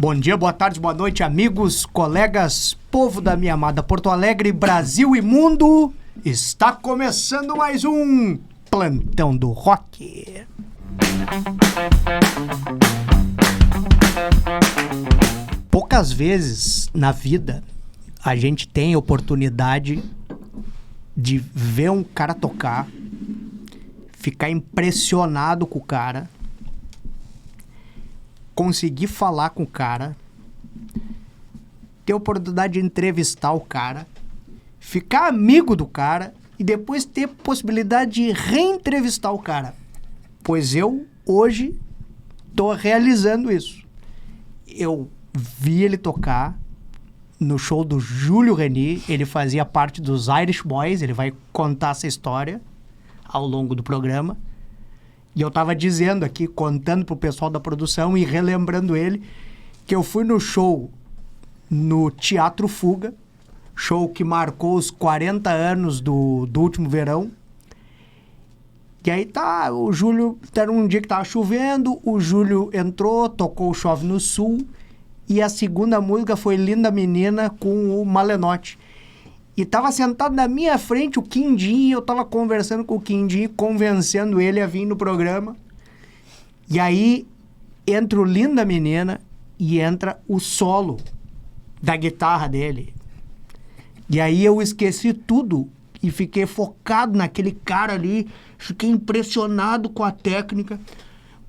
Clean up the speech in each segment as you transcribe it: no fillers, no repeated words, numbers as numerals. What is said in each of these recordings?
Bom dia, boa tarde, boa noite, amigos, colegas, povo da minha amada Porto Alegre, Brasil e mundo. Está começando mais um Plantão do Rock. Poucas vezes na vida a gente tem oportunidade de ver um cara tocar, ficar impressionado com o cara, conseguir falar com o cara, ter oportunidade de entrevistar o cara, ficar amigo do cara e depois ter possibilidade de reentrevistar o cara. Pois eu, hoje, tô realizando isso. Eu vi ele tocar no show do Júlio Reni, ele fazia parte dos Irish Boys, ele vai contar essa história ao longo do programa. E eu tava dizendo aqui, contando pro pessoal da produção e relembrando ele, que eu fui no show no Teatro Fuga, show que marcou os 40 anos do último verão. E aí tá, o Júlio, era um dia que tava chovendo, o Júlio entrou, tocou Chove no Sul, e a segunda música foi Linda Menina com o Malenotti. E tava sentado na minha frente o Quindim, eu tava conversando com o Quindim, convencendo ele a vir no programa. E aí entra o Linda Menina e entra o solo da guitarra dele. E aí eu esqueci tudo e fiquei focado naquele cara ali, fiquei impressionado com a técnica.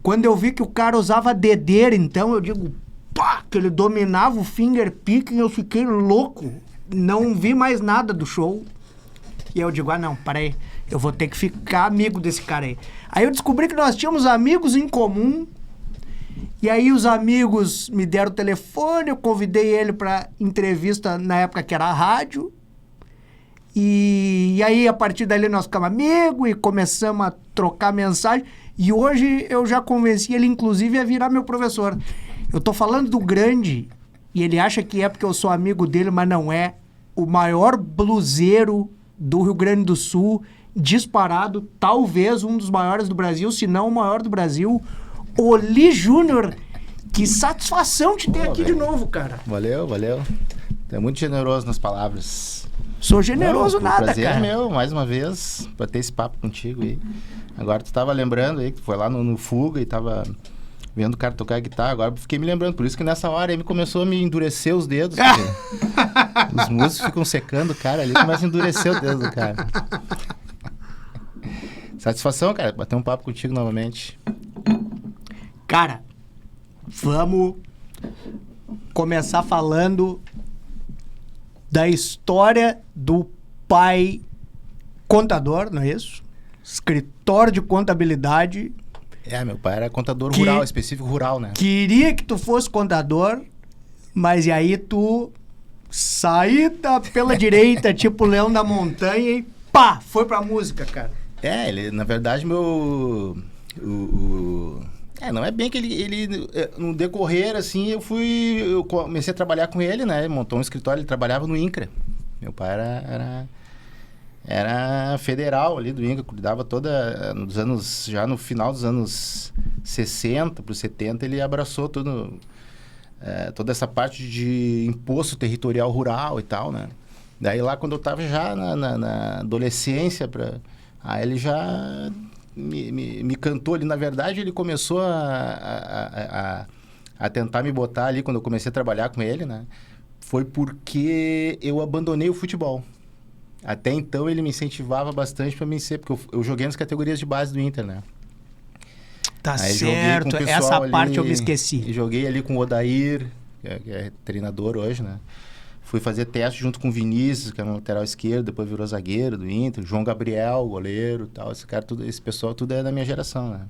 Quando eu vi que o cara usava dedeira, então eu digo, pá, que ele dominava o finger picking, eu fiquei louco. Não vi mais nada do show. E eu digo, não, peraí, eu vou ter que ficar amigo desse cara aí. Aí eu descobri que nós tínhamos amigos em comum. E aí os amigos me deram o telefone, eu convidei ele para entrevista na época que era a rádio. E aí a partir dali nós ficamos amigos e começamos a trocar mensagem. E hoje eu já convenci ele, inclusive, a virar meu professor. Eu tô falando do grande, e ele acha que é porque eu sou amigo dele, mas não é. O maior bluseiro do Rio Grande do Sul, disparado, talvez um dos maiores do Brasil, se não o maior do Brasil, Oli Júnior. Que satisfação te ter aqui de novo, cara. Valeu. Tu é muito generoso nas palavras. Sou generoso nada, prazer cara. É meu, mais uma vez, pra ter esse papo contigo aí. Agora tu tava lembrando aí que tu foi lá no Fuga e tava vendo o cara tocar guitarra, agora fiquei me lembrando, por isso que nessa hora aí começou a me endurecer os dedos, os músicos ficam secando o cara ali, começa a endurecer o dedo do cara. Satisfação, cara, bater um papo contigo novamente. Cara, vamos começar falando da história do pai contador, não é isso? Escritório de contabilidade. Meu pai era contador rural, específico rural, né? Queria que tu fosse contador, mas e aí tu saída pela direita, tipo Leão da Montanha e pá, foi pra música, cara. Ele, na verdade, não é bem que ele no decorrer, assim, eu comecei a trabalhar com ele, né? Ele montou um escritório, ele trabalhava no INCRA. Meu pai era federal ali do INCRA, cuidava nos anos, já no final dos anos 60 para os 70, ele abraçou toda essa parte de imposto territorial rural e tal, né? Daí lá quando eu estava já na adolescência, aí ele já me cantou ali. Na verdade, ele começou a tentar me botar ali quando eu comecei a trabalhar com ele, né? Foi porque eu abandonei o futebol. Até então ele me incentivava bastante para mim ser, porque eu joguei nas categorias de base do Inter, né? Tá certo, essa parte eu me esqueci. Joguei ali com o Odair, que é treinador hoje, né? Fui fazer teste junto com o Vinícius, que era um lateral esquerdo, depois virou zagueiro do Inter, João Gabriel, goleiro e tal. Esse pessoal tudo é da minha geração, né?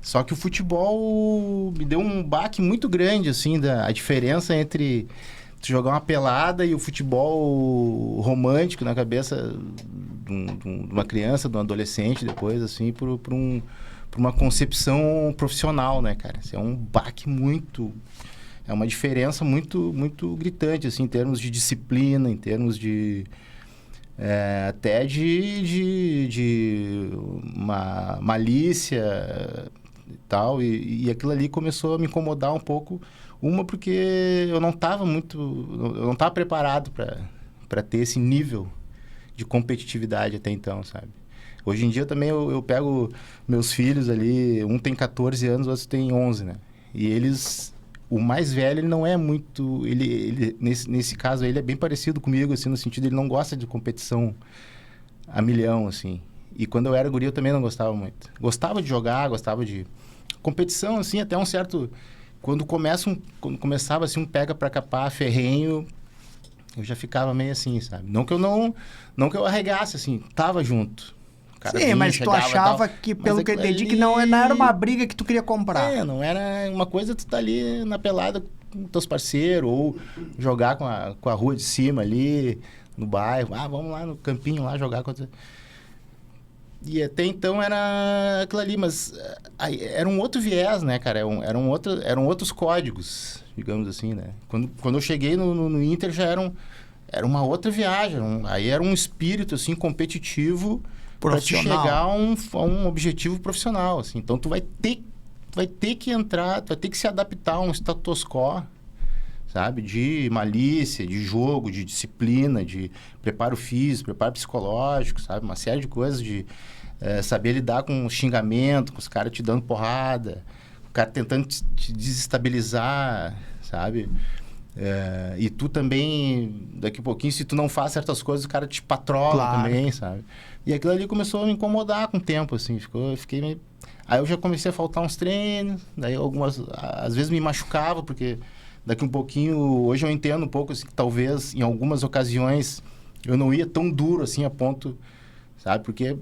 Só que o futebol me deu um baque muito grande, assim, a diferença entre tu jogar uma pelada e o futebol romântico na cabeça de uma criança, de um adolescente depois, assim, por uma concepção profissional, né, cara? Isso é um baque muito... É uma diferença muito, muito gritante, assim, em termos de disciplina, em termos de... até de uma malícia e tal. E aquilo ali começou a me incomodar um pouco Uma porque eu não estava preparado para ter esse nível de competitividade até então, sabe? Hoje em dia também eu pego meus filhos ali, um tem 14 anos, o outro tem 11, né? E eles... O mais velho, ele não é muito... Ele nesse caso, ele é bem parecido comigo, assim, no sentido, ele não gosta de competição a milhão, assim. E quando eu era guri, eu também não gostava muito. Gostava de jogar, gostava de... Competição, assim, até um certo... Quando começava, assim, um pega pra capar, ferrenho, eu já ficava meio assim, sabe? Não que eu arregasse, assim, tava junto. Sim, vinha, mas tu achava que, pelo que eu entendi, que não era uma briga que tu queria comprar. Não era uma coisa tu tá ali na pelada com teus parceiros, ou jogar com a rua de cima ali, no bairro. Ah, vamos lá no campinho lá jogar contra... E até então era aquilo ali, mas era um outro viés, né, cara? Eram outros códigos, digamos assim, né? Quando eu cheguei no Inter já era uma outra viagem. Aí era um espírito, assim, competitivo para te chegar a um objetivo profissional, assim. Então, tu vai ter que entrar, tu vai ter que se adaptar a um status quo, sabe? De malícia, de jogo, de disciplina, de preparo físico, preparo psicológico, sabe? Uma série de coisas de saber lidar com xingamento, com os caras te dando porrada, o cara tentando te desestabilizar, sabe? E tu também, daqui a pouquinho, se tu não faz certas coisas, o cara te patrola também, sabe? E aquilo ali começou a me incomodar com o tempo, assim, fiquei meio... Aí eu já comecei a faltar uns treinos, daí às vezes me machucava, porque daqui um pouquinho, hoje eu entendo um pouco, assim, que talvez em algumas ocasiões eu não ia tão duro, assim, a ponto, sabe? Porque,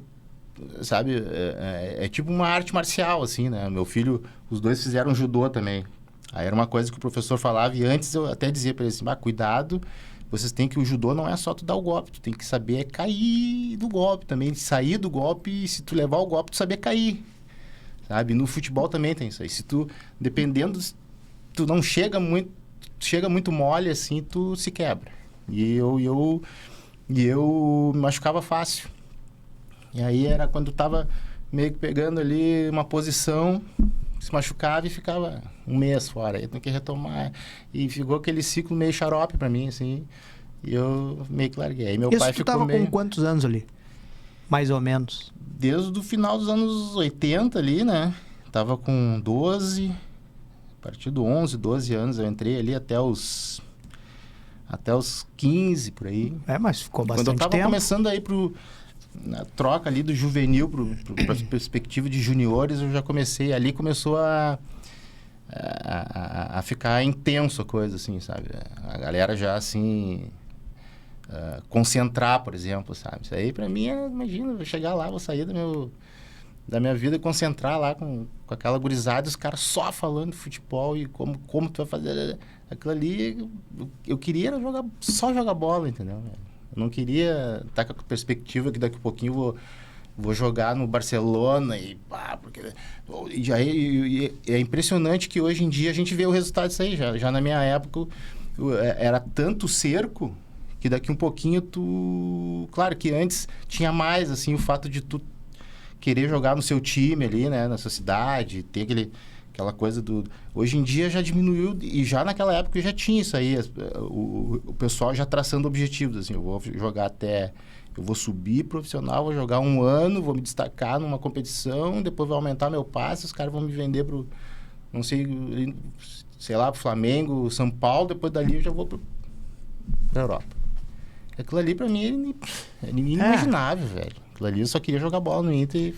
sabe, é tipo uma arte marcial, assim, né? Meu filho, os dois fizeram judô também. Aí era uma coisa que o professor falava e antes eu até dizia para eles assim, cuidado, vocês têm que... O judô não é só tu dar o golpe, tu tem que saber cair do golpe também, sair do golpe e se tu levar o golpe, tu saber cair, sabe? No futebol também tem isso aí. Se tu, dependendo, tu não chega muito mole assim, tu se quebra. E eu me machucava fácil. E aí era quando tava meio que pegando ali uma posição... se machucava e ficava um mês fora. Aí tem que retomar. E ficou aquele ciclo meio xarope pra mim, assim. E eu meio que larguei. Aí meu pai ficou meio... com quantos anos ali? Mais ou menos. Desde o final dos anos 80 ali, né? Tava com 12... A partir do 11, 12 anos eu entrei ali até os 15, por aí. Mas ficou bastante tempo. Quando eu tava começando aí na troca ali do juvenil para a perspectiva de juniores, eu já comecei, ali começou a ficar intenso a coisa, assim, sabe? A galera já, assim, concentrar, por exemplo, sabe? Isso aí, para mim, imagina, vou chegar lá, vou sair da minha vida e concentrar lá com aquela gurizada, os caras só falando de futebol e como tu vai fazer aquilo ali. Eu queria só jogar bola, entendeu? Eu não queria estar com a perspectiva que daqui a pouquinho vou jogar no Barcelona e pá, porque... E é impressionante que hoje em dia a gente vê o resultado disso aí. Já na minha época era tanto cerco que daqui um pouquinho tu... Claro que antes tinha mais, assim, o fato de tu querer jogar no seu time ali, né? Na sua cidade, ter aquela coisa do... Hoje em dia já diminuiu e já naquela época já tinha isso aí. O pessoal já traçando objetivos, assim, eu vou jogar até... Eu vou subir profissional, vou jogar 1 ano, vou me destacar numa competição, depois vou aumentar meu passe, os caras vão me vender pro... Não sei lá, pro Flamengo, São Paulo, depois dali eu já vou pra Europa. Aquilo ali pra mim é inimaginável, velho. Aquilo ali eu só queria jogar bola no Inter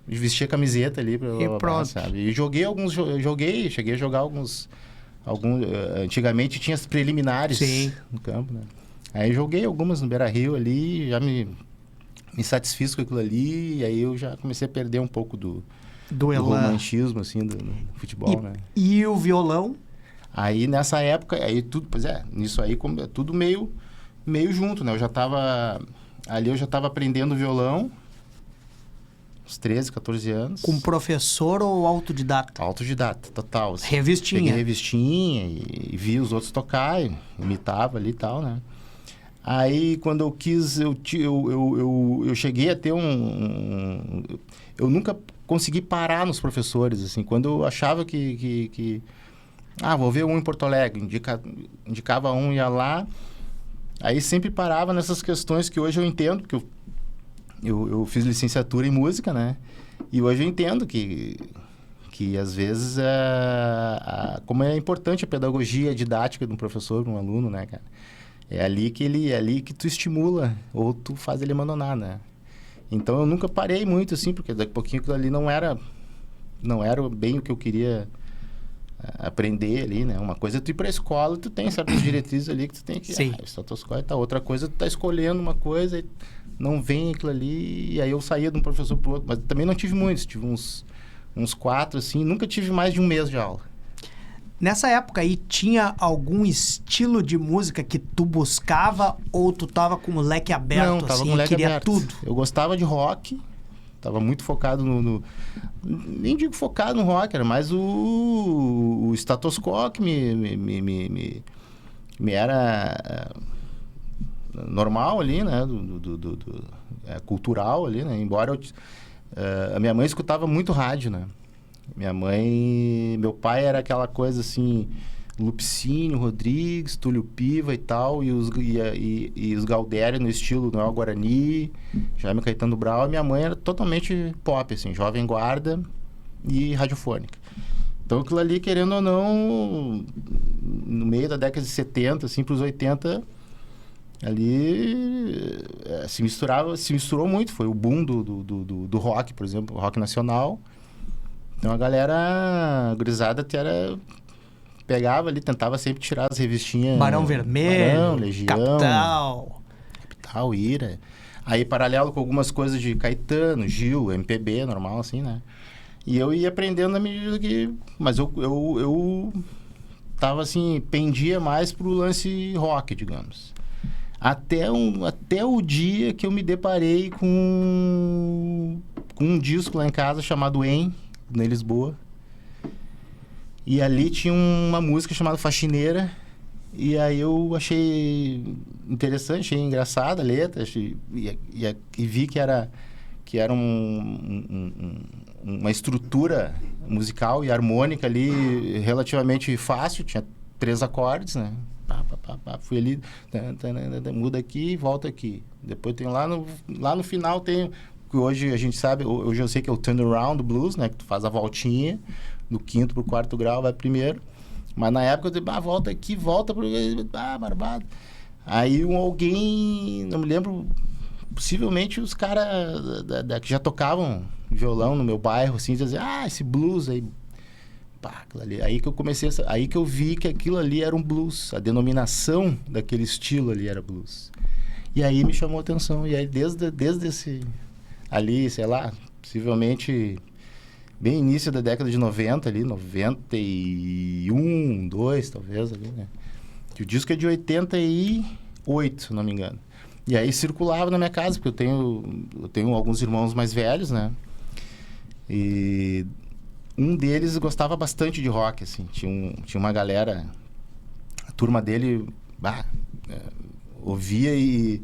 e vestir a camiseta ali pra pronto. Sabe? E cheguei a jogar alguns antigamente tinha as preliminares no campo, né? Aí joguei algumas no Beira-Rio ali, já me satisfiz com aquilo ali, e aí eu já comecei a perder um pouco do romantismo, assim, do futebol, né? E o violão? Aí nessa época, nisso aí tudo meio junto, né? Eu já tava aprendendo violão, uns 13, 14 anos. Com professor ou autodidata? Autodidata, total. Assim. Revistinha? Peguei revistinha e vi os outros tocar, imitava ali e tal, né? Aí, quando eu quis, eu cheguei a ter eu nunca consegui parar nos professores, assim. Quando eu achava que vou ver um em Porto Alegre. Indicava um, ia lá. Aí sempre parava nessas questões que hoje eu entendo, porque eu fiz licenciatura em música, né? E hoje eu entendo que às vezes, como é importante a pedagogia, a didática de um professor, de um aluno, né, cara? É ali que tu estimula ou tu faz ele abandonar, né? Então, eu nunca parei muito, assim, porque daqui a pouquinho aquilo ali não era bem o que eu queria aprender ali, né? Uma coisa é tu ir pra escola, tu tem certas diretrizes ali que tu tem que... Sim. Isso é a tua escola e tá. Outra coisa, tu tá escolhendo uma coisa e não vem aquilo ali, e aí eu saía de um professor pro outro. Mas também não tive muitos, tive uns 4, assim, nunca tive mais de um mês de aula. Nessa época aí, tinha algum estilo de música que tu buscava ou tu tava com o leque aberto, Não, tava assim, com o leque queria aberto. tudo? Eu gostava de rock, tava muito focado nem digo focado no rock, era mais o status quo que me era normal ali, né? Cultural ali, né? Embora a minha mãe escutava muito rádio, né? Meu pai era aquela coisa assim, Lupicínio Rodrigues, Túlio Piva e tal, e os Galdério no estilo Noel Guarani, Jaime Caetano Brau. E minha mãe era totalmente pop, assim, Jovem Guarda e radiofônica. Então aquilo ali, querendo ou não, no meio da década de 70, assim, para os 80, ali se misturou muito. Foi o boom do rock, por exemplo, rock nacional. Então a galera grisada pegava ali, tentava sempre tirar as revistinhas... Barão Vermelho, Barão, Legião... Capital, Ira. Aí paralelo com algumas coisas de Caetano, Gil, MPB, normal assim, né? E eu ia aprendendo na medida que... Mas eu tava assim, pendia mais pro lance rock, digamos. Até o dia que eu me deparei com um disco lá em casa chamado Em, na Lisboa. E ali tinha uma música chamada Faxineira. E aí eu achei interessante, achei engraçada a letra. E vi que era uma estrutura musical e harmônica ali relativamente fácil. Tinha 3 acordes, né? Fui ali, muda aqui, volta aqui. Depois tem lá no final tem... que hoje a gente sabe, hoje eu sei que é o turnaround do blues, né? Que tu faz a voltinha do 5º pro 4º grau, vai primeiro. Mas na época eu disse, volta aqui, volta pro... barbado. Aí alguém, não me lembro, possivelmente os caras que já tocavam violão no meu bairro, assim, diziam, esse blues aí... aquilo ali. Aí que eu comecei, aí que eu vi que aquilo ali era um blues. A denominação daquele estilo ali era blues. E aí me chamou a atenção. E aí desde esse... ali, sei lá, possivelmente bem início da década de 90 ali, 91, 2 talvez ali, né? Que o disco é de 88, se não me engano. E aí circulava na minha casa, porque eu tenho alguns irmãos mais velhos, né? E um deles gostava bastante de rock, assim. Tinha uma galera, a turma dele ouvia e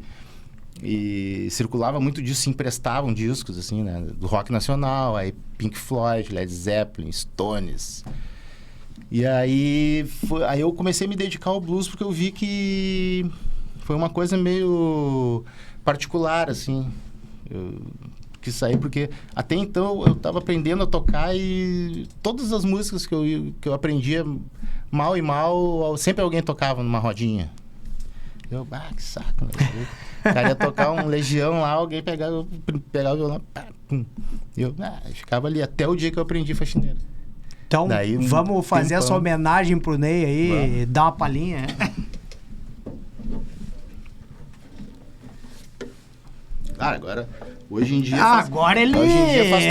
circulava muito disso, se emprestavam discos, assim, né? Do rock nacional, aí Pink Floyd, Led Zeppelin, Stones. E aí eu comecei a me dedicar ao blues, porque eu vi que foi uma coisa meio particular, assim. Eu quis sair, porque até então eu estava aprendendo a tocar e todas as músicas que eu aprendia mal e mal, sempre alguém tocava numa rodinha. Eu, que saco, né? O cara ia tocar um Legião lá, alguém pegava o violão, pum. Eu ficava ali até o dia que eu aprendi Faxineira. Então, daí, vamos fazer essa homenagem pro Ney aí, dar uma palhinha. Cara, agora... Hoje em dia agora ele... Hoje em dia faz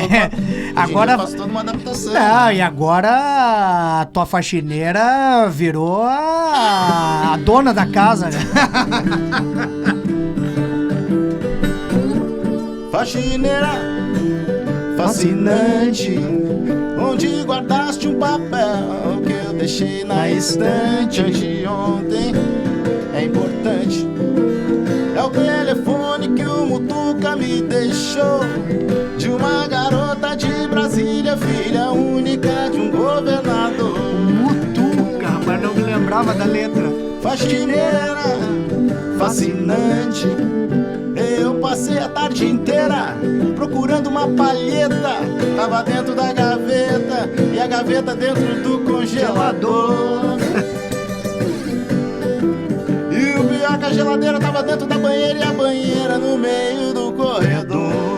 toda uma adaptação. Não, né? E agora a tua faxineira virou a dona da casa, né? Faxineira fascinante, onde guardaste um papel que eu deixei na estante anteontem. É importante. É o telefone que o Mutuca me deixou, de uma garota de Brasília, filha única de um governador. lembrava da letra. Faxineira, fascinante. Eu passei a tarde inteira procurando uma palheta. Tava dentro da gaveta e a gaveta dentro do congelador. E o pior que a geladeira tava dentro da banheira e a banheira no meio do corredor.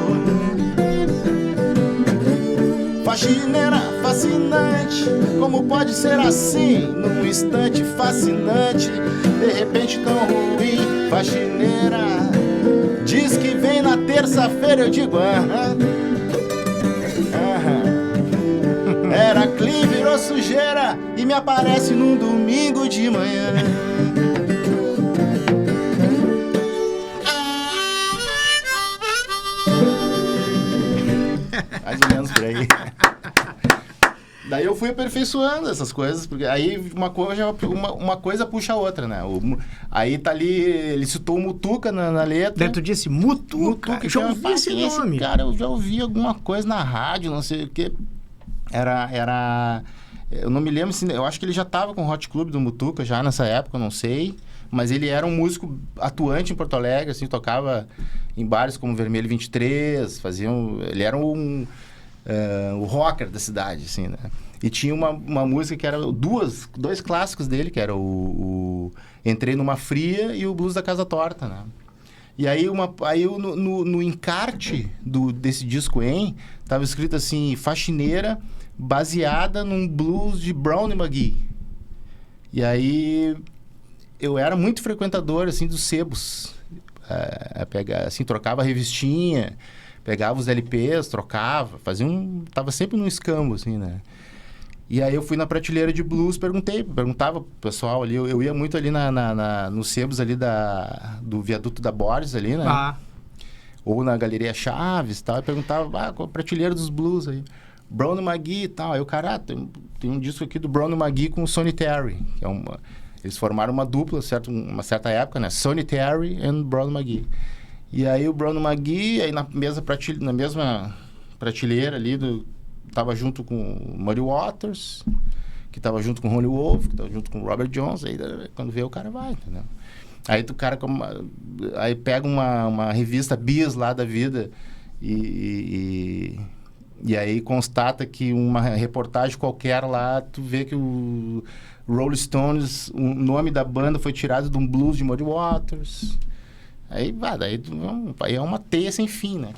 Faxineira, fascinante, como pode ser assim? Num instante fascinante, de repente tão ruim. Faxineira, diz que vem na terça-feira, eu digo aham. Era clean, virou sujeira e me aparece num domingo de manhã. Mais ou menos por aí. Daí eu fui aperfeiçoando essas coisas, porque aí uma coisa puxa a outra, né? Aí tá ali, ele citou o Mutuca na letra. Dentro disse Mutuca, eu já ouvi esse nome. Cara, eu já ouvi alguma coisa na rádio, não sei o quê. Eu não me lembro, eu acho que ele já tava com o Hot Club do Mutuca já nessa época, eu não sei. Mas ele era um músico atuante em Porto Alegre, assim, tocava em bares como Vermelho 23, ele era o rocker da cidade, assim, né? E tinha uma música que era dois clássicos dele, que era o Entrei Numa Fria e o Blues da Casa Torta, né? E aí, no encarte desse disco, tava escrito assim, faxineira baseada num blues de Brownie McGhee. E aí, eu era muito frequentador, assim, dos sebos. Assim, trocava revistinha, pegava os LPs, trocava, tava sempre num escambo, assim, né? E aí eu fui na prateleira de blues, perguntava pro pessoal ali, eu ia muito ali nos sebos ali do viaduto da Borges ali, né? Ou na Galeria Chaves e tal, e perguntava, qual a prateleira dos blues aí? Brownie McGhee e tal. Aí o cara, tem um disco aqui do Brownie McGhee com o Sonny Terry, que é eles formaram uma dupla, uma certa época, né? Sonny Terry e Brownie McGhee. E aí o Brownie McGhee, aí na mesma prateleira ali, tava junto com o Muddy Waters, que tava junto com o Ronnie Wolf, que tava junto com o Robert Jones. Aí quando vê o cara vai, entendeu? Aí o cara aí pega uma revista Bis lá da vida e aí constata que uma reportagem qualquer lá, tu vê que o Rolling Stones, o nome da banda foi tirado de um blues de Muddy Waters. Aí é uma teia sem fim, né?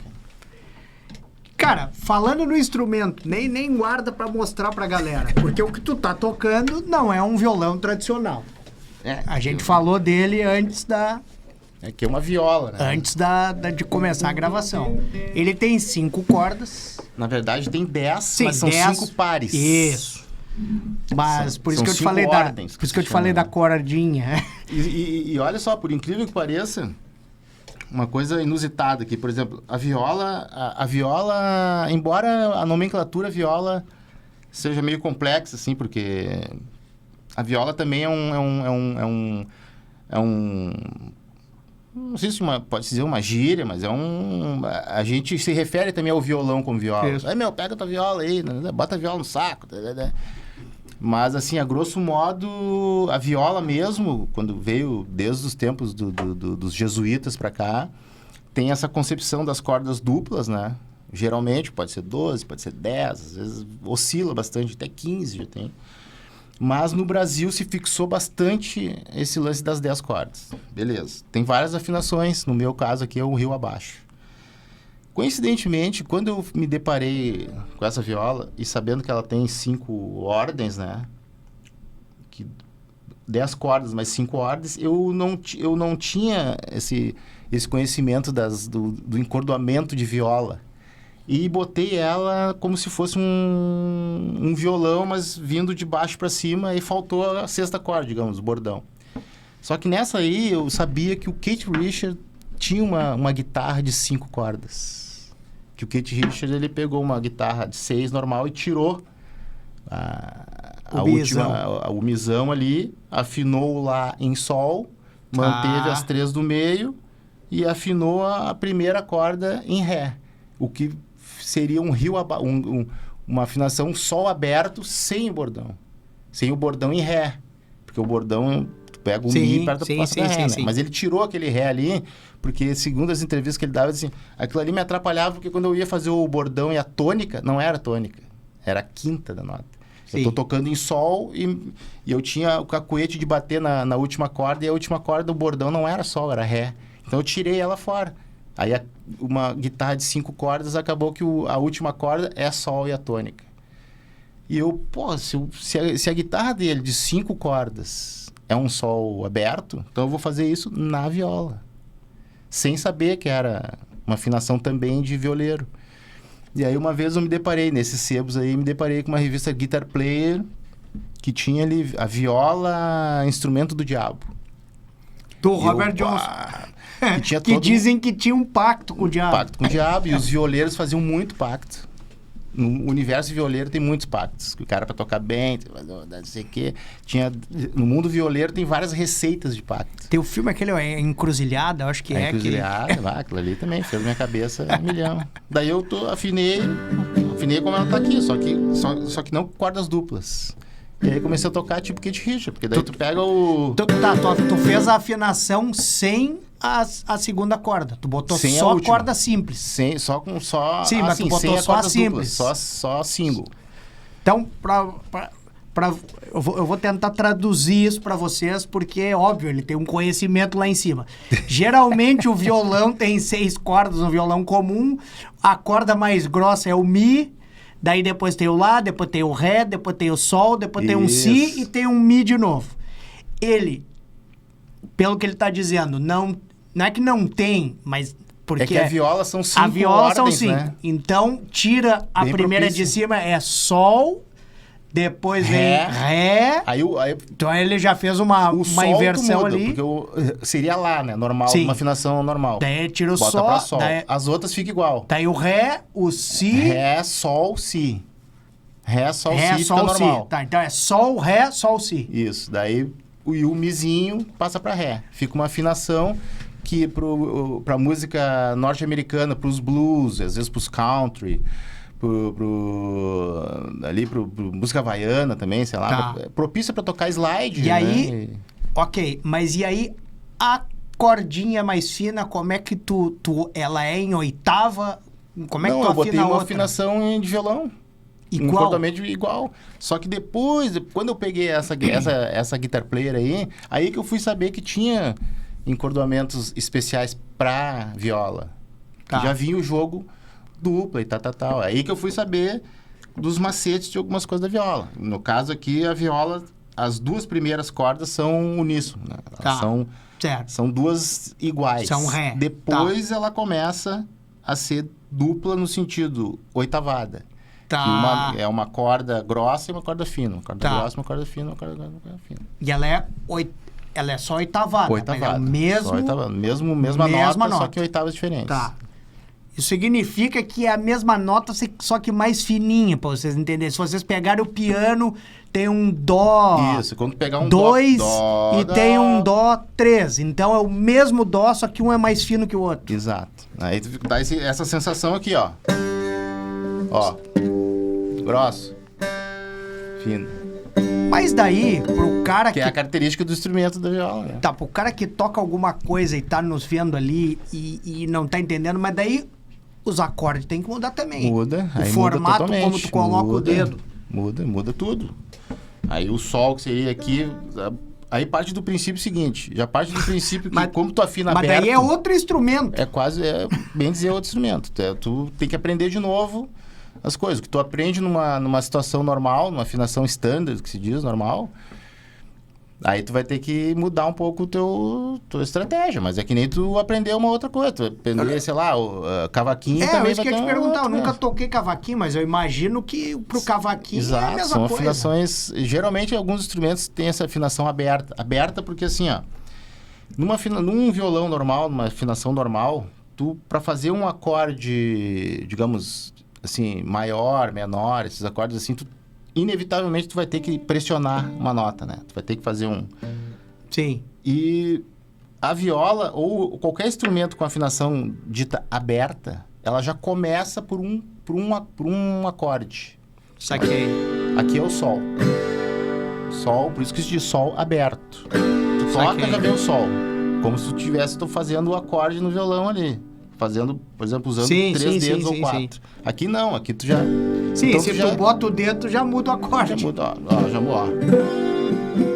Cara, falando no instrumento, nem guarda pra mostrar pra galera, porque o que tu tá tocando não é um violão tradicional. A gente falou dele antes da... que é uma viola, né? Antes de começar a gravação. Ele tem 5 cordas. Na verdade tem 10, mas são 5 pares. Isso. Mas por isso que eu te falei ordens, por isso que eu te falei da cordinha. E olha só, por incrível que pareça, uma coisa inusitada aqui, por exemplo, a viola, embora a nomenclatura viola seja meio complexa, assim, porque a viola também é um não sei se pode dizer uma gíria, mas a gente se refere também ao violão como viola. Pega tua viola aí, bota a viola no saco. Mas, assim, a grosso modo, a viola mesmo, quando veio desde os tempos dos jesuítas para cá, tem essa concepção das cordas duplas, né? Geralmente pode ser 12, pode ser 10, às vezes oscila bastante, até 15 já tem. Mas no Brasil se fixou bastante esse lance das 10 cordas. Beleza. Tem várias afinações, no meu caso aqui é o Rio abaixo. Coincidentemente, quando eu me deparei com essa viola, e sabendo que ela tem 5 ordens, né? 10 cordas, mais 5 ordens, eu não tinha esse conhecimento do encordoamento de viola. E botei ela como se fosse um violão, mas vindo de baixo para cima, e faltou a sexta corda, digamos, o bordão. Só que nessa aí, eu sabia que o Keith Richards tinha uma guitarra de 5 cordas. Que o Keith Richards, ele pegou uma guitarra de 6 normal e tirou o misão ali, afinou lá em sol, manteve as 3 do meio e afinou a primeira corda em ré. O que seria uma afinação sol aberto sem o bordão. Sem o bordão em ré. porque o bordão, tu pega o Sim, Mi e aperta sim, passa sim, pra Ré, sim, né? sim. Mas ele tirou aquele Ré ali, porque segundo as entrevistas que ele dava, assim, aquilo ali me atrapalhava, porque quando eu ia fazer o bordão e a tônica, não era tônica, era a quinta da nota. Sim. Eu tô tocando em sol e eu tinha o cacuete de bater na última corda, e a última corda do bordão não era sol, era Ré. Então eu tirei ela fora. Aí uma guitarra de 5 cordas, acabou que a última corda é sol e a tônica. E eu, pô, se a guitarra dele de 5 cordas é um sol aberto, então eu vou fazer isso na viola. Sem saber que era uma afinação também de violeiro. E aí uma vez eu me deparei, nesses sebos aí, me deparei com uma revista Guitar Player, que tinha ali a viola, instrumento do diabo. Do Robert Johnson. Que tinha que dizem que tinha um pacto com o diabo. Pacto com o diabo, e os violeiros faziam muito pacto. No universo violeiro tem muitos pactos. O cara, para tocar bem, não sei o quê. No mundo violeiro tem várias receitas de pacto. Tem o filme aquele, Encruzilhada, eu acho que é. Encruzilhada, aquilo ali também fez minha cabeça um milhão. Daí eu afinei como ela tá aqui, só que não cordas duplas. E aí comecei a tocar tipo Kate Richards, porque daí tu pega o... Tu fez a afinação sem a segunda corda. Tu botou sem só a corda simples. Sim, mas tu botou só a simples. Só single. Então, eu vou tentar traduzir isso para vocês, porque é óbvio, ele tem um conhecimento lá em cima. Geralmente o violão tem 6 cordas, um violão comum. A corda mais grossa é o Mi, daí depois tem o Lá, depois tem o Ré, depois tem o Sol, depois tem um Si e tem um Mi de novo. Ele, pelo que ele tá dizendo, não é que não tem, mas... Porque é que a viola são 5 A viola ordens, são 5. né? Então, tira a Bem primeira propício. de cima, é Sol, depois vem Ré. Aí Então, ele já fez uma sol inversão muda, ali. porque seria Lá, né? Normal, Sim. uma afinação normal. Daí tira o Bota Sol. pra Sol. Daí, As outras ficam igual. daí o Ré, o Si. Ré, Sol, Si. Ré, Sol, Ré, Si Sol, fica normal. Si. Tá, então é Sol, Ré, Sol, Si. Isso. Daí o Mizinho passa pra Ré. Fica uma afinação que pra música norte-americana, pros blues, às vezes pros country, pro música havaiana também, sei lá. Tá. Propícia pra tocar slide, E né? aí, ok, mas e aí a cordinha mais fina, como é que ela é em oitava? Como é que tu eu botei afina a uma outra? afinação de violão. Um Igual? acordamento igual. Só que depois, quando eu peguei essa Guitar Player aí que eu fui saber que tinha encordoamentos especiais pra viola. Tá. Que já vinha o jogo dupla e tal. Aí que eu fui saber dos macetes de algumas coisas da viola. No caso aqui, a viola, as 2 primeiras cordas são uníssono, né? Tá. Certo. São 2 iguais. São Ré. Depois ela começa a ser dupla no sentido oitavada. Tá. Que é uma corda grossa e uma corda fina. Uma corda Tá. grossa, uma corda fina, uma corda fina. E ela é só oitavada. Oitavada. Mas é o mesmo... Só oitavada. Mesma nota, só que oitavas diferentes. Tá. Isso significa que é a mesma nota, só que mais fininha, pra vocês entenderem. Se vocês pegarem o piano, tem um Dó... Isso, quando pegar um 2 Dó... e tem um Dó 3. Então é o mesmo Dó, só que um é mais fino que o outro. Exato. Aí tu dá essa sensação aqui, ó. Ó. Grosso. Fino. Mas daí, pro cara Que é a característica do instrumento da viola, né? Tá, pro cara que toca alguma coisa e tá nos vendo ali e não tá entendendo, mas daí os acordes tem que mudar também. Muda. O Aí formato, muda como tu coloca o dedo. Muda tudo. Aí o sol que seria aqui... Aí parte do princípio seguinte. Já parte do princípio que como tu afina mas aberto... daí é outro instrumento. Bem dizer, outro instrumento. Tu tem que aprender de novo as coisas. O que tu aprende numa situação normal, numa afinação standard, que se diz, normal... Aí tu vai ter que mudar um pouco tua estratégia, mas é que nem tu aprender uma outra coisa. Tu aprender, sei lá, o cavaquinho também isso vai que eu ter ia te perguntar. Eu nunca outra. toquei cavaquinho, mas eu imagino que pro cavaquinho é a Exato, mesma são coisa. afinações... Geralmente, alguns instrumentos têm essa afinação aberta. Aberta porque, assim, ó... Num violão normal, numa afinação normal, pra fazer um acorde, digamos, assim, maior, menor, esses acordes assim, inevitavelmente tu vai ter que pressionar uma nota, né? Tu vai ter que fazer um... Sim. E a viola, ou qualquer instrumento com afinação dita aberta, ela já começa por um acorde. Saquei. Aqui é o Sol. Sol, por isso que se diz sol aberto. Tu toca, já vem o sol. Como se tu estivesse fazendo o acorde no violão ali. Fazendo, por exemplo, usando 3 dedos ou 4. Sim. Aqui não, aqui tu já... Sim, então, se tu bota o dedo, já muda o acorde. Já muda, já muda.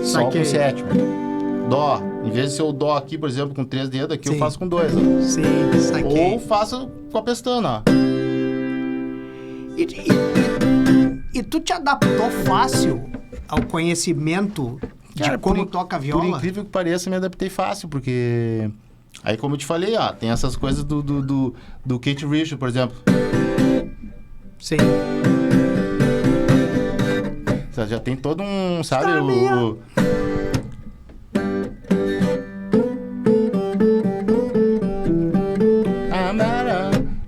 Sol com sétima. Dó. Em vez de ser o dó aqui, por exemplo, com 3 dedos, aqui eu faço com 2. Ó. Sim, saquei. Ou faço com a pestana, ó. E tu te adaptou fácil ao conhecimento de como toca a viola? Por incrível que pareça, me adaptei fácil, porque... Aí, como eu te falei, ó, tem essas coisas do Keith Richards, por exemplo. Sim. Já tem todo um, sabe,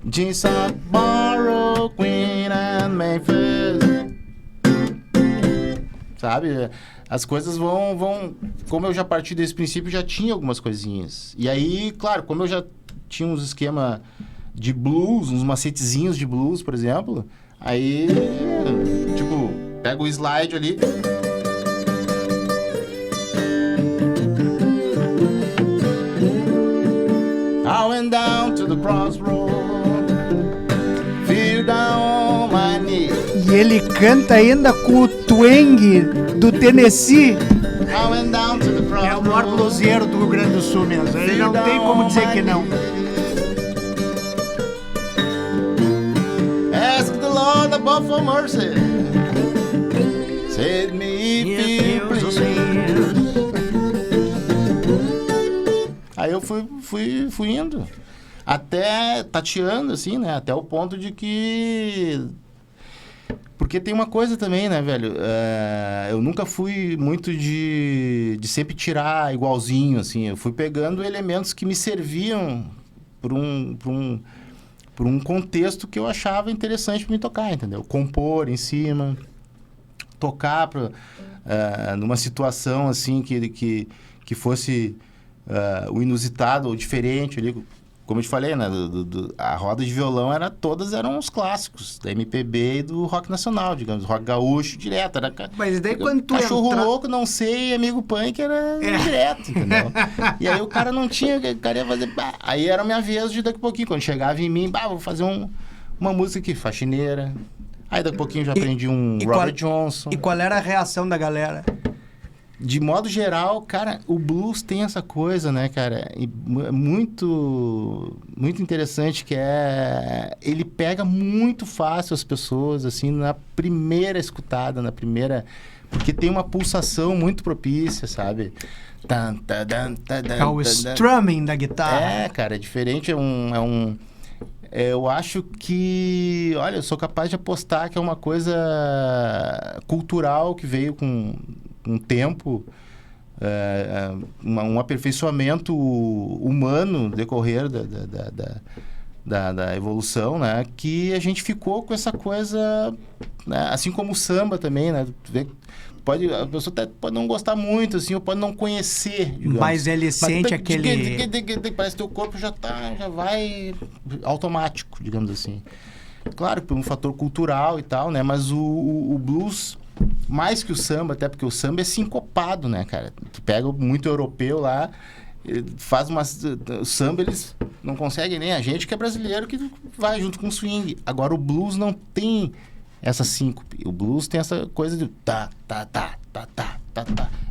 Jason Barrow, Queen and Memphis. Sabe? As coisas vão... Como eu já parti desse princípio, já tinha algumas coisinhas. E aí, claro, como eu já tinha uns esquemas de blues, uns macetezinhos de blues, por exemplo, aí, tipo, pega o slide ali... I went down to the crossroad, feel down on my knees. E ele canta ainda com o twang do Tennessee. É o maior bluseiro do Rio Grande do Sul mesmo. Ele não tem como dizer que não. Ask the Lord above for mercy. Save me if you please. Aí eu fui indo. Até tateando, assim, né? Até o ponto de que... Porque tem uma coisa também, né, velho? Eu nunca fui muito de sempre tirar igualzinho, assim. Eu fui pegando elementos que me serviam por um contexto que eu achava interessante para me tocar, entendeu? Compor em cima, tocar numa situação, assim, que fosse o inusitado ou diferente ali. Como eu te falei, né? A roda de violão todas eram os clássicos da MPB e do rock nacional, digamos, rock gaúcho direto. Mas daí quando tu Cachorro louco, não sei, amigo punk era direto, entendeu? E aí o cara não tinha, o cara ia fazer... Aí era a minha vez de daqui a pouquinho, quando chegava em mim, vou fazer uma música aqui, faxineira. Aí daqui a pouquinho já aprendi Robert Johnson. E qual era a reação da galera? De modo geral, cara, o blues tem essa coisa, né, cara, muito, muito interessante, que ele pega muito fácil as pessoas, assim, na primeira escutada, porque tem uma pulsação muito propícia, sabe? É o strumming da guitarra. Cara, é diferente, eu acho que, olha, eu sou capaz de apostar que é uma coisa cultural que veio com um tempo, um aperfeiçoamento humano decorrer da evolução, né? Que a gente ficou com essa coisa, né? Assim como o samba também, né? A pessoa até pode não gostar muito, assim, ou pode não conhecer, digamos. Mas ele sente aquele... Parece que o teu corpo já vai automático, digamos assim. Claro, por um fator cultural e tal, né? Mas o blues... Mais que o samba, até porque o samba é sincopado, né, cara? Tu pega muito europeu lá, faz o samba, eles não conseguem, nem a gente que é brasileiro que vai junto com o swing. Agora o blues não tem essa síncope. O blues tem essa coisa de tá.